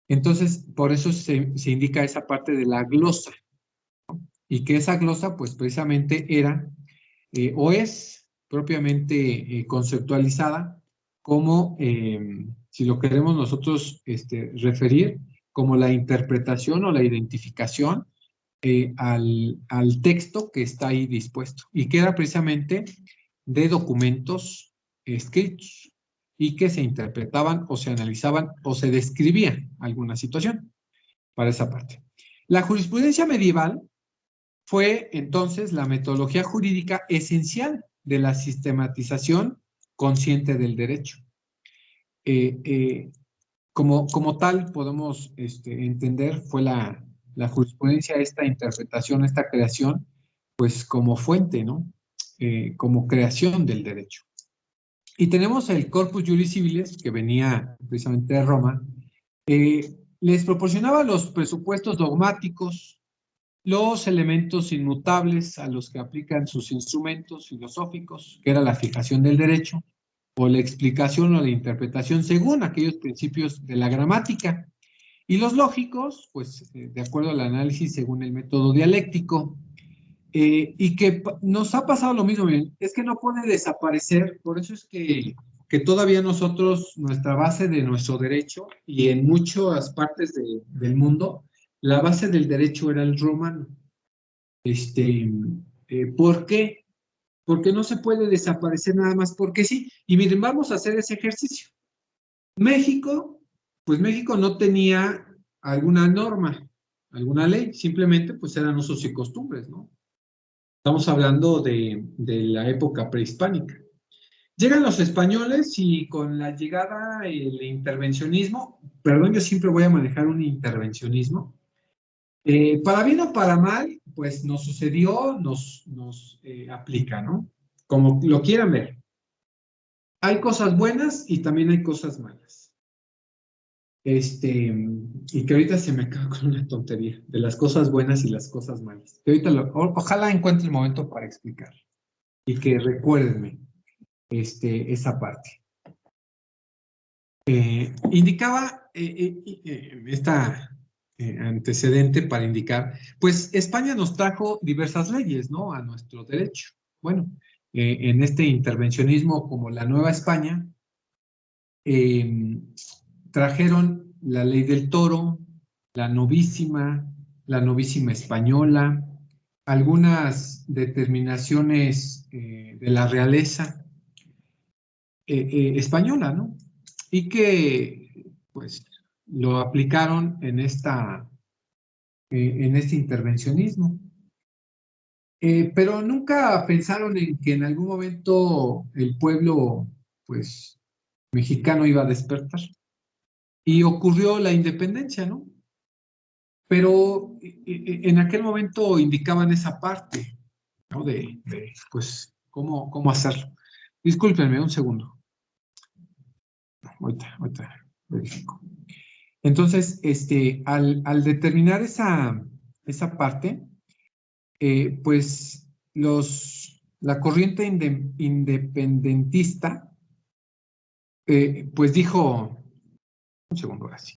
Entonces, por eso se indica esa parte de la glosa, ¿no? Y que esa glosa, pues precisamente era o es propiamente conceptualizada como, si lo queremos nosotros referir, como la interpretación o la identificación al texto que está ahí dispuesto y que era precisamente de documentos escritos y que se interpretaban o se analizaban o se describía alguna situación para esa parte. La jurisprudencia medieval fue entonces la metodología jurídica esencial de la sistematización consciente del derecho. como tal podemos entender, fue la jurisprudencia, esta interpretación, esta creación, pues como fuente, ¿no? Como creación del derecho. Y tenemos el Corpus Juris Civilis, que venía precisamente de Roma, les proporcionaba los presupuestos dogmáticos, los elementos inmutables a los que aplican sus instrumentos filosóficos, que era la fijación del derecho, o la explicación o la interpretación según aquellos principios de la gramática. Y los lógicos, pues de acuerdo al análisis según el método dialéctico. Y que nos ha pasado lo mismo, es que no puede desaparecer, por eso es que todavía nosotros, nuestra base de nuestro derecho, y en muchas partes del mundo, la base del derecho era el romano. ¿Por qué? Porque no se puede desaparecer nada más porque sí. Y miren, vamos a hacer ese ejercicio. México, pues México no tenía alguna norma, alguna ley, simplemente pues eran usos y costumbres, ¿no? Estamos hablando de la época prehispánica. Llegan los españoles y con la llegada, el intervencionismo, perdón, yo siempre voy a manejar un intervencionismo, para bien o para mal, pues nos sucedió, nos aplica, ¿no? Como lo quieran ver. Hay cosas buenas y también hay cosas malas. Y que ahorita se me acaba con una tontería de las cosas buenas y las cosas malas. Que ahorita ojalá encuentre el momento para explicar y que recuérdenme esa parte. Indicaba esta antecedente para indicar, pues España nos trajo diversas leyes, ¿no? A nuestro derecho. Bueno, en este intervencionismo como la Nueva España, trajeron la ley del toro, la novísima española, algunas determinaciones de la realeza española, ¿no? Y que, pues, lo aplicaron en este intervencionismo. Pero nunca pensaron en que en algún momento el pueblo, pues, mexicano iba a despertar. Y ocurrió la independencia, ¿no? Pero en aquel momento indicaban esa parte, ¿no? Pues, cómo hacerlo. Discúlpenme un segundo. Ahorita verifico. Entonces, al determinar esa parte, pues la corriente independentista, pues dijo, un segundo ahora sí.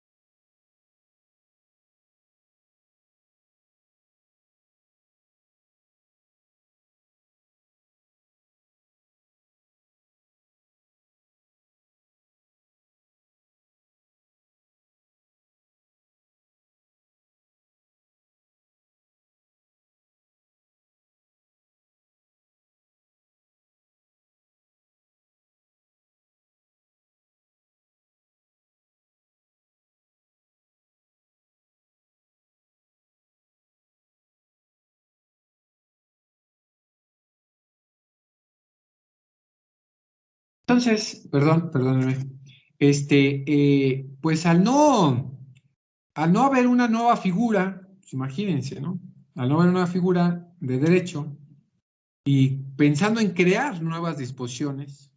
Entonces, perdónenme, pues al no haber una nueva figura, pues imagínense, ¿no? Al no haber una figura de derecho y pensando en crear nuevas disposiciones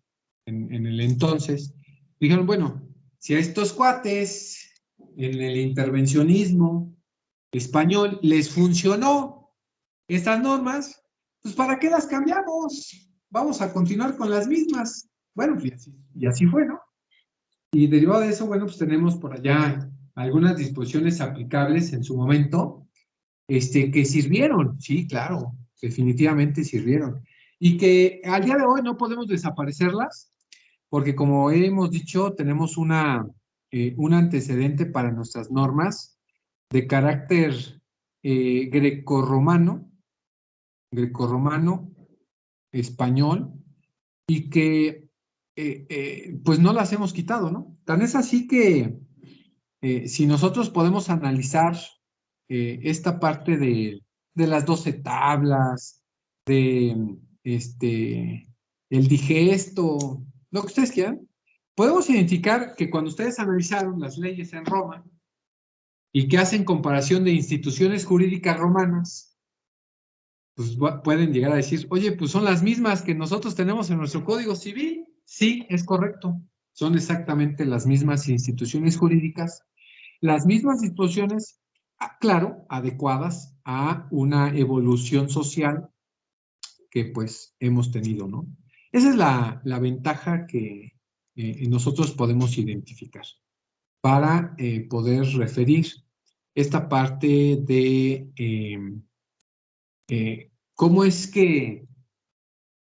en el entonces, dijeron, bueno, si a estos cuates en el intervencionismo español les funcionó estas normas, pues ¿para qué las cambiamos? Vamos a continuar con las mismas. Bueno, y así fue, ¿no? Y derivado de eso, bueno, pues tenemos por allá algunas disposiciones aplicables en su momento, que sirvieron, sí, claro, definitivamente sirvieron. Y que al día de hoy no podemos desaparecerlas, porque como hemos dicho, tenemos un antecedente para nuestras normas de carácter grecorromano, español, y que pues no las hemos quitado, ¿no? Tan es así que si nosotros podemos analizar esta parte de las 12 tablas, de el digesto, lo que ustedes quieran, podemos identificar que cuando ustedes analizaron las leyes en Roma y que hacen comparación de instituciones jurídicas romanas, pues pueden llegar a decir, oye, pues son las mismas que nosotros tenemos en nuestro Código Civil. Sí, es correcto. Son exactamente las mismas instituciones jurídicas, las mismas disposiciones, claro, adecuadas a una evolución social que pues hemos tenido, ¿no? Esa es la ventaja que nosotros podemos identificar para poder referir esta parte de cómo es que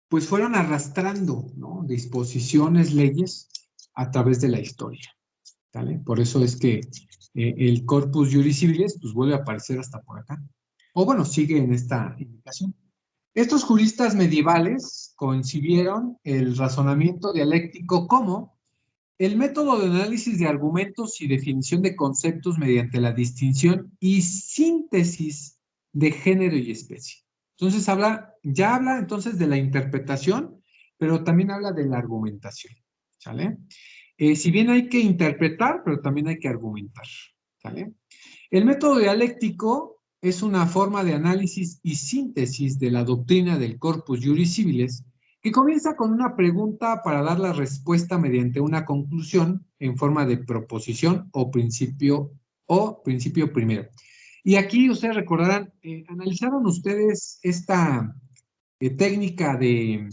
pues fueron arrastrando, ¿no? Disposiciones, leyes a través de la historia, ¿vale? Por eso es que el corpus juris civilis pues vuelve a aparecer hasta por acá. O bueno, sigue en esta indicación. Estos juristas medievales concibieron el razonamiento dialéctico como el método de análisis de argumentos y definición de conceptos mediante la distinción y síntesis de género y especie. Entonces ya habla entonces de la interpretación, pero también habla de la argumentación, ¿sale? Si bien hay que interpretar, pero también hay que argumentar, ¿sale? El método dialéctico es una forma de análisis y síntesis de la doctrina del corpus juris civilis que comienza con una pregunta para dar la respuesta mediante una conclusión en forma de proposición o principio primero. Y aquí ustedes recordarán, analizaron ustedes esta técnica de,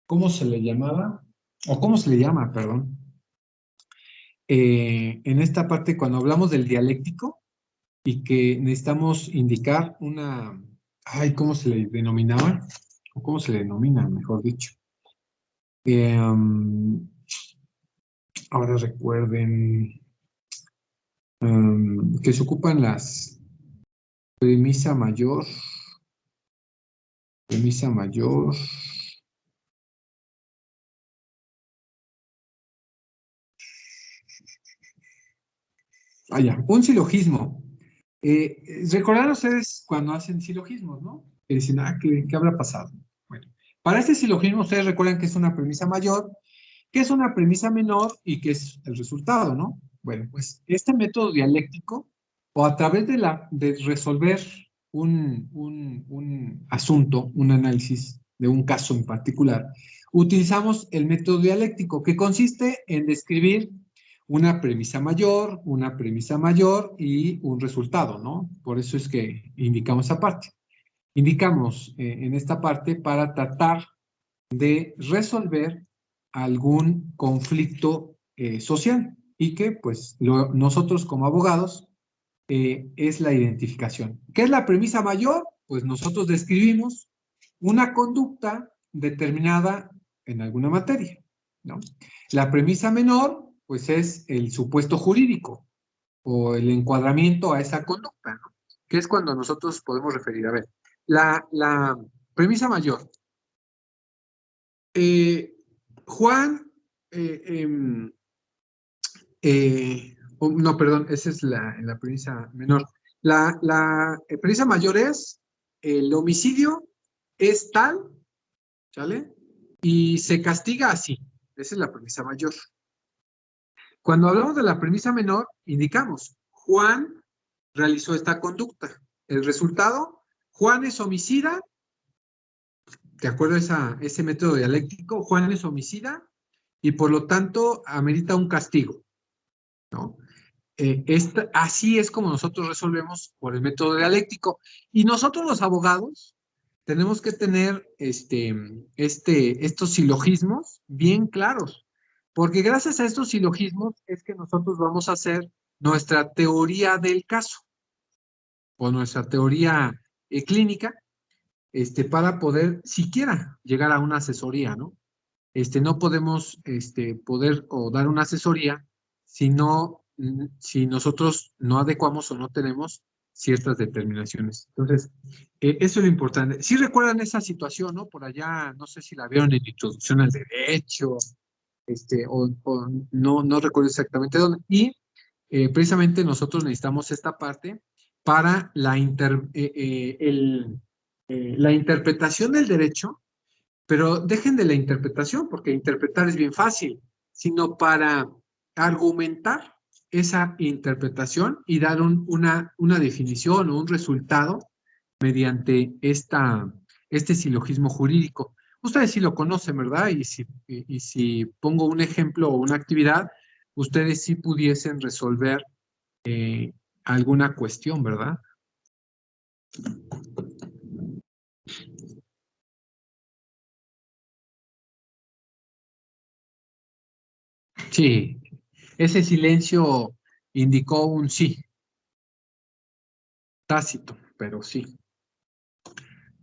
¿cómo se le llamaba? O ¿cómo se le llama, perdón? En esta parte, cuando hablamos del dialéctico y que necesitamos indicar una, ay, ¿cómo se le denominaba? O ¿cómo se le denomina, mejor dicho? Ahora recuerden que se ocupan las premisa mayor, premisa mayor. Ah, ya, un silogismo. Recordarán ustedes cuando hacen silogismos, ¿no? Que dicen, ¿qué habrá pasado? Bueno, para este silogismo ustedes recuerdan que es una premisa mayor, que es una premisa menor y que es el resultado, ¿no? Bueno, pues este método dialéctico, o a través de resolver un asunto, un análisis de un caso en particular, utilizamos el método dialéctico, que consiste en describir una premisa mayor y un resultado, ¿no? Por eso es que indicamos esa parte. Indicamos en esta parte para tratar de resolver algún conflicto social y que pues nosotros como abogados es la identificación. ¿Qué es la premisa mayor? Pues nosotros describimos una conducta determinada en alguna materia, ¿no? La premisa menor pues es el supuesto jurídico o el encuadramiento a esa conducta, ¿no? Que es cuando nosotros podemos referir. A ver, la premisa mayor. Juan, no, perdón, esa es la premisa menor. La premisa mayor es el homicidio es tal, ¿sale? Y se castiga así. Esa es la premisa mayor. Cuando hablamos de la premisa menor, indicamos, Juan realizó esta conducta. El resultado, Juan es homicida, de acuerdo a ese método dialéctico, Juan es homicida y por lo tanto amerita un castigo, ¿no? Así es como nosotros resolvemos por el método dialéctico. Y nosotros los abogados tenemos que tener estos silogismos bien claros, porque gracias a estos silogismos es que nosotros vamos a hacer nuestra teoría del caso o nuestra teoría clínica para poder siquiera llegar a una asesoría, ¿no? No podemos poder o dar una asesoría si nosotros no adecuamos o no tenemos ciertas determinaciones. Entonces, eso es lo importante. Si recuerdan esa situación, ¿no? Por allá, no sé si la vieron en Introducción al Derecho, o no recuerdo exactamente dónde. Y precisamente nosotros necesitamos esta parte para la interpretación del derecho Pero dejen de la interpretación, porque interpretar es bien fácil, sino para argumentar esa interpretación y dar una definición o un resultado mediante este silogismo jurídico. Ustedes sí lo conocen, ¿verdad? Y si pongo un ejemplo o una actividad, ustedes sí pudiesen resolver alguna cuestión, ¿verdad? Sí, ese silencio indicó un sí, tácito, pero sí.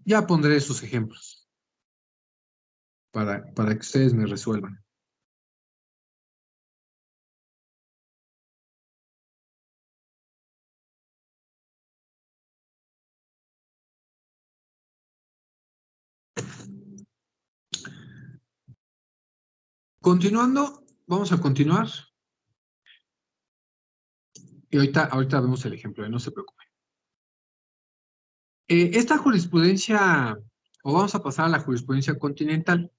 Ya pondré sus ejemplos para que ustedes me resuelvan. Continuando, vamos a continuar. Y ahorita vemos el ejemplo, no se preocupen. Esta jurisprudencia, o vamos a pasar a la jurisprudencia continental,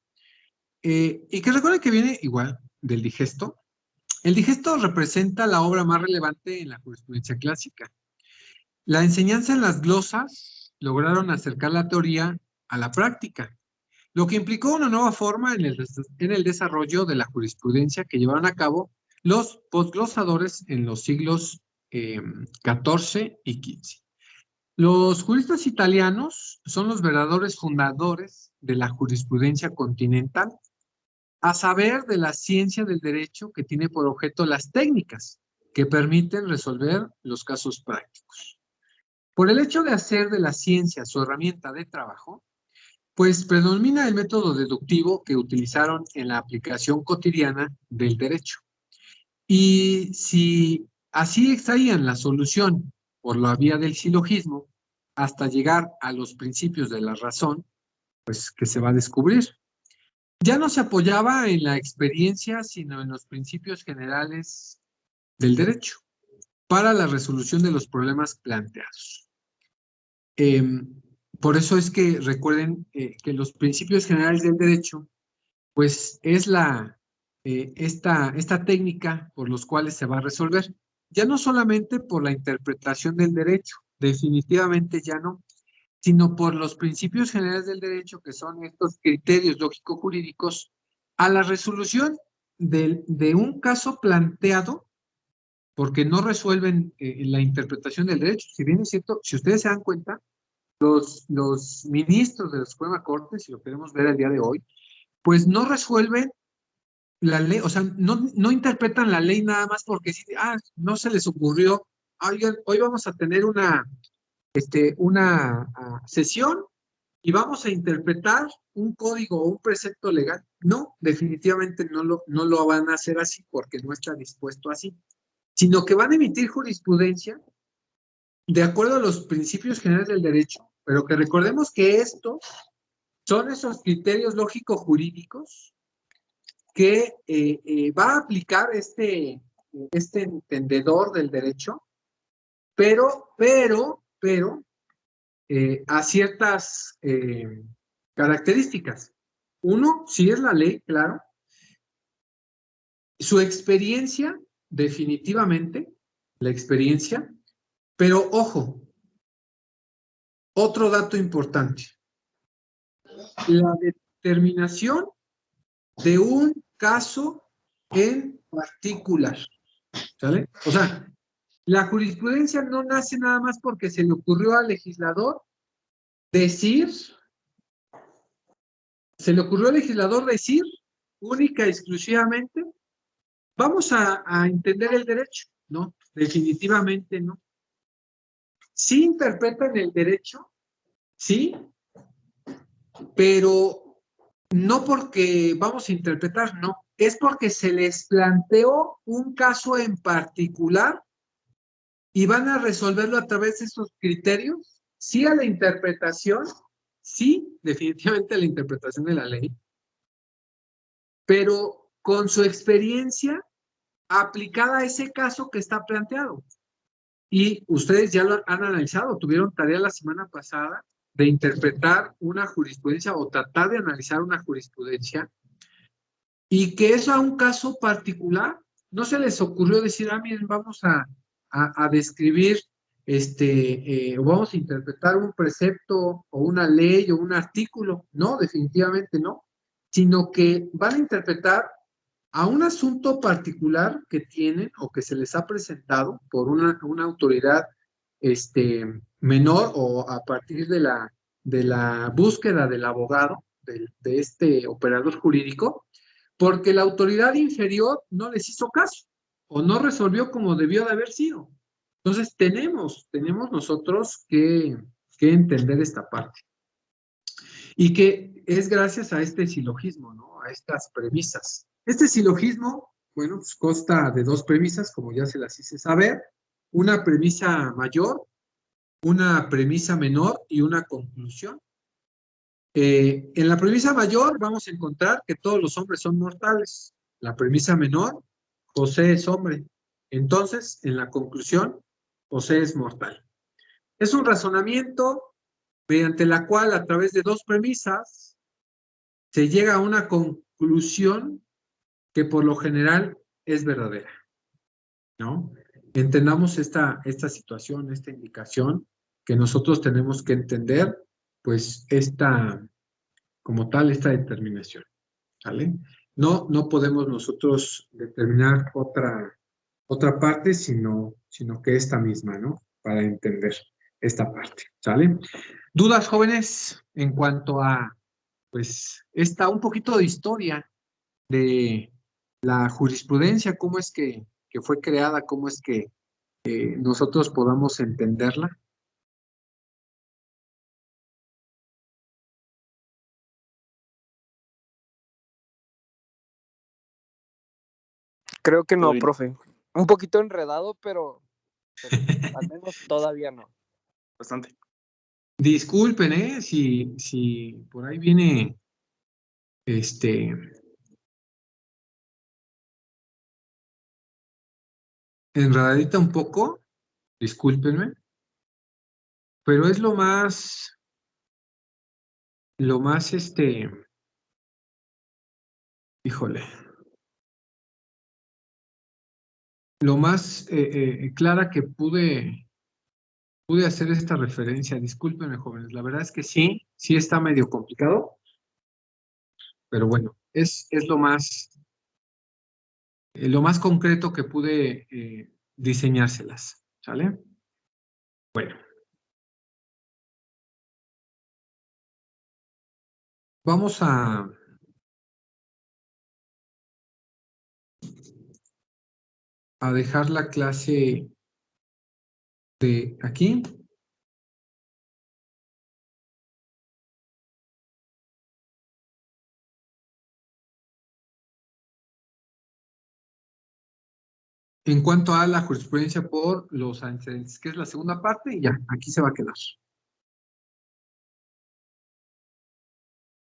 y que recuerden que viene igual del digesto. El digesto representa la obra más relevante en la jurisprudencia clásica. La enseñanza en las glosas lograron acercar la teoría a la práctica, lo que implicó una nueva forma en el desarrollo de la jurisprudencia que llevaron a cabo los posglosadores en los siglos XIV y XV. Los juristas italianos son los verdaderos fundadores de la jurisprudencia continental, a saber de la ciencia del derecho que tiene por objeto las técnicas que permiten resolver los casos prácticos. Por el hecho de hacer de la ciencia su herramienta de trabajo, pues predomina el método deductivo que utilizaron en la aplicación cotidiana del derecho. Y si así extraían la solución por la vía del silogismo, hasta llegar a los principios de la razón, pues que se va a descubrir. Ya no se apoyaba en la experiencia, sino en los principios generales del derecho para la resolución de los problemas planteados. Por eso es que recuerden que los principios generales del derecho, pues es esta técnica por los cuales se va a resolver. Ya no solamente por la interpretación del derecho, definitivamente ya no, sino por los principios generales del derecho, que son estos criterios lógico-jurídicos, a la resolución de un caso planteado, porque no resuelven la interpretación del derecho. Si bien es cierto, si ustedes se dan cuenta, los ministros de la Suprema Corte, si lo queremos ver el día de hoy, pues no resuelven la ley, o sea, no interpretan la ley nada más porque no se les ocurrió, hoy vamos a tener una sesión y vamos a interpretar un código o un precepto legal. No, definitivamente no lo van a hacer así porque no está dispuesto así, sino que van a emitir jurisprudencia de acuerdo a los principios generales del derecho, pero que recordemos que estos son esos criterios lógico-jurídicos que va a aplicar este entendedor del derecho, pero a ciertas características. Uno, si es la ley, claro. Su experiencia, definitivamente, la experiencia, pero ojo, otro dato importante, la determinación de un caso en particular, ¿sale? O sea, la jurisprudencia no nace nada más porque se le ocurrió al legislador decir, única y exclusivamente, vamos a entender el derecho. No, definitivamente no. Sí interpretan el derecho, sí, pero no porque vamos a interpretar, no. Es porque se les planteó un caso en particular y van a resolverlo a través de esos criterios. Sí a la interpretación, sí, definitivamente a la interpretación de la ley, pero con su experiencia aplicada a ese caso que está planteado. Y ustedes ya lo han analizado, tuvieron tarea la semana pasada de interpretar una jurisprudencia o tratar de analizar una jurisprudencia y que es a un caso particular. No se les ocurrió decir, miren, vamos a describir, o vamos a interpretar un precepto o una ley o un artículo. No, definitivamente no, sino que van a interpretar a un asunto particular que tienen o que se les ha presentado por una autoridad menor o a partir de la búsqueda del abogado, de este operador jurídico, porque la autoridad inferior no les hizo caso o no resolvió como debió de haber sido. Entonces tenemos nosotros que entender esta parte. Y que es gracias a este silogismo, ¿no? A estas premisas. Este silogismo, bueno, pues consta de dos premisas, como ya se las hice saber, una premisa mayor, una premisa menor y una conclusión. En la premisa mayor vamos a encontrar que todos los hombres son mortales. La premisa menor, José es hombre. Entonces, en la conclusión, José es mortal. Es un razonamiento mediante la cual, a través de dos premisas, se llega a una conclusión que por lo general es verdadera, ¿no? Entendamos esta situación, esta indicación, que nosotros tenemos que entender, pues, como tal, esta determinación, ¿vale? No podemos nosotros determinar otra parte, sino que esta misma, ¿no? Para entender esta parte, ¿sale? ¿Dudas, jóvenes, en cuanto a, pues, un poquito de historia de la jurisprudencia, cómo es que fue creada, cómo es que nosotros podamos entenderla? Creo que Todo no, bien. profe. Un poquito enredado, pero al menos todavía no. Bastante. Disculpen, si por ahí viene, enredadita un poco, discúlpenme, pero es lo más, híjole, lo más clara que pude hacer esta referencia. Discúlpenme, jóvenes, la verdad es que sí está medio complicado, pero bueno, es lo más concreto que pude diseñárselas, ¿sale? Bueno, vamos a dejar la clase de aquí. En cuanto a la jurisprudencia por los antecedentes, que es la segunda parte, y ya, aquí se va a quedar.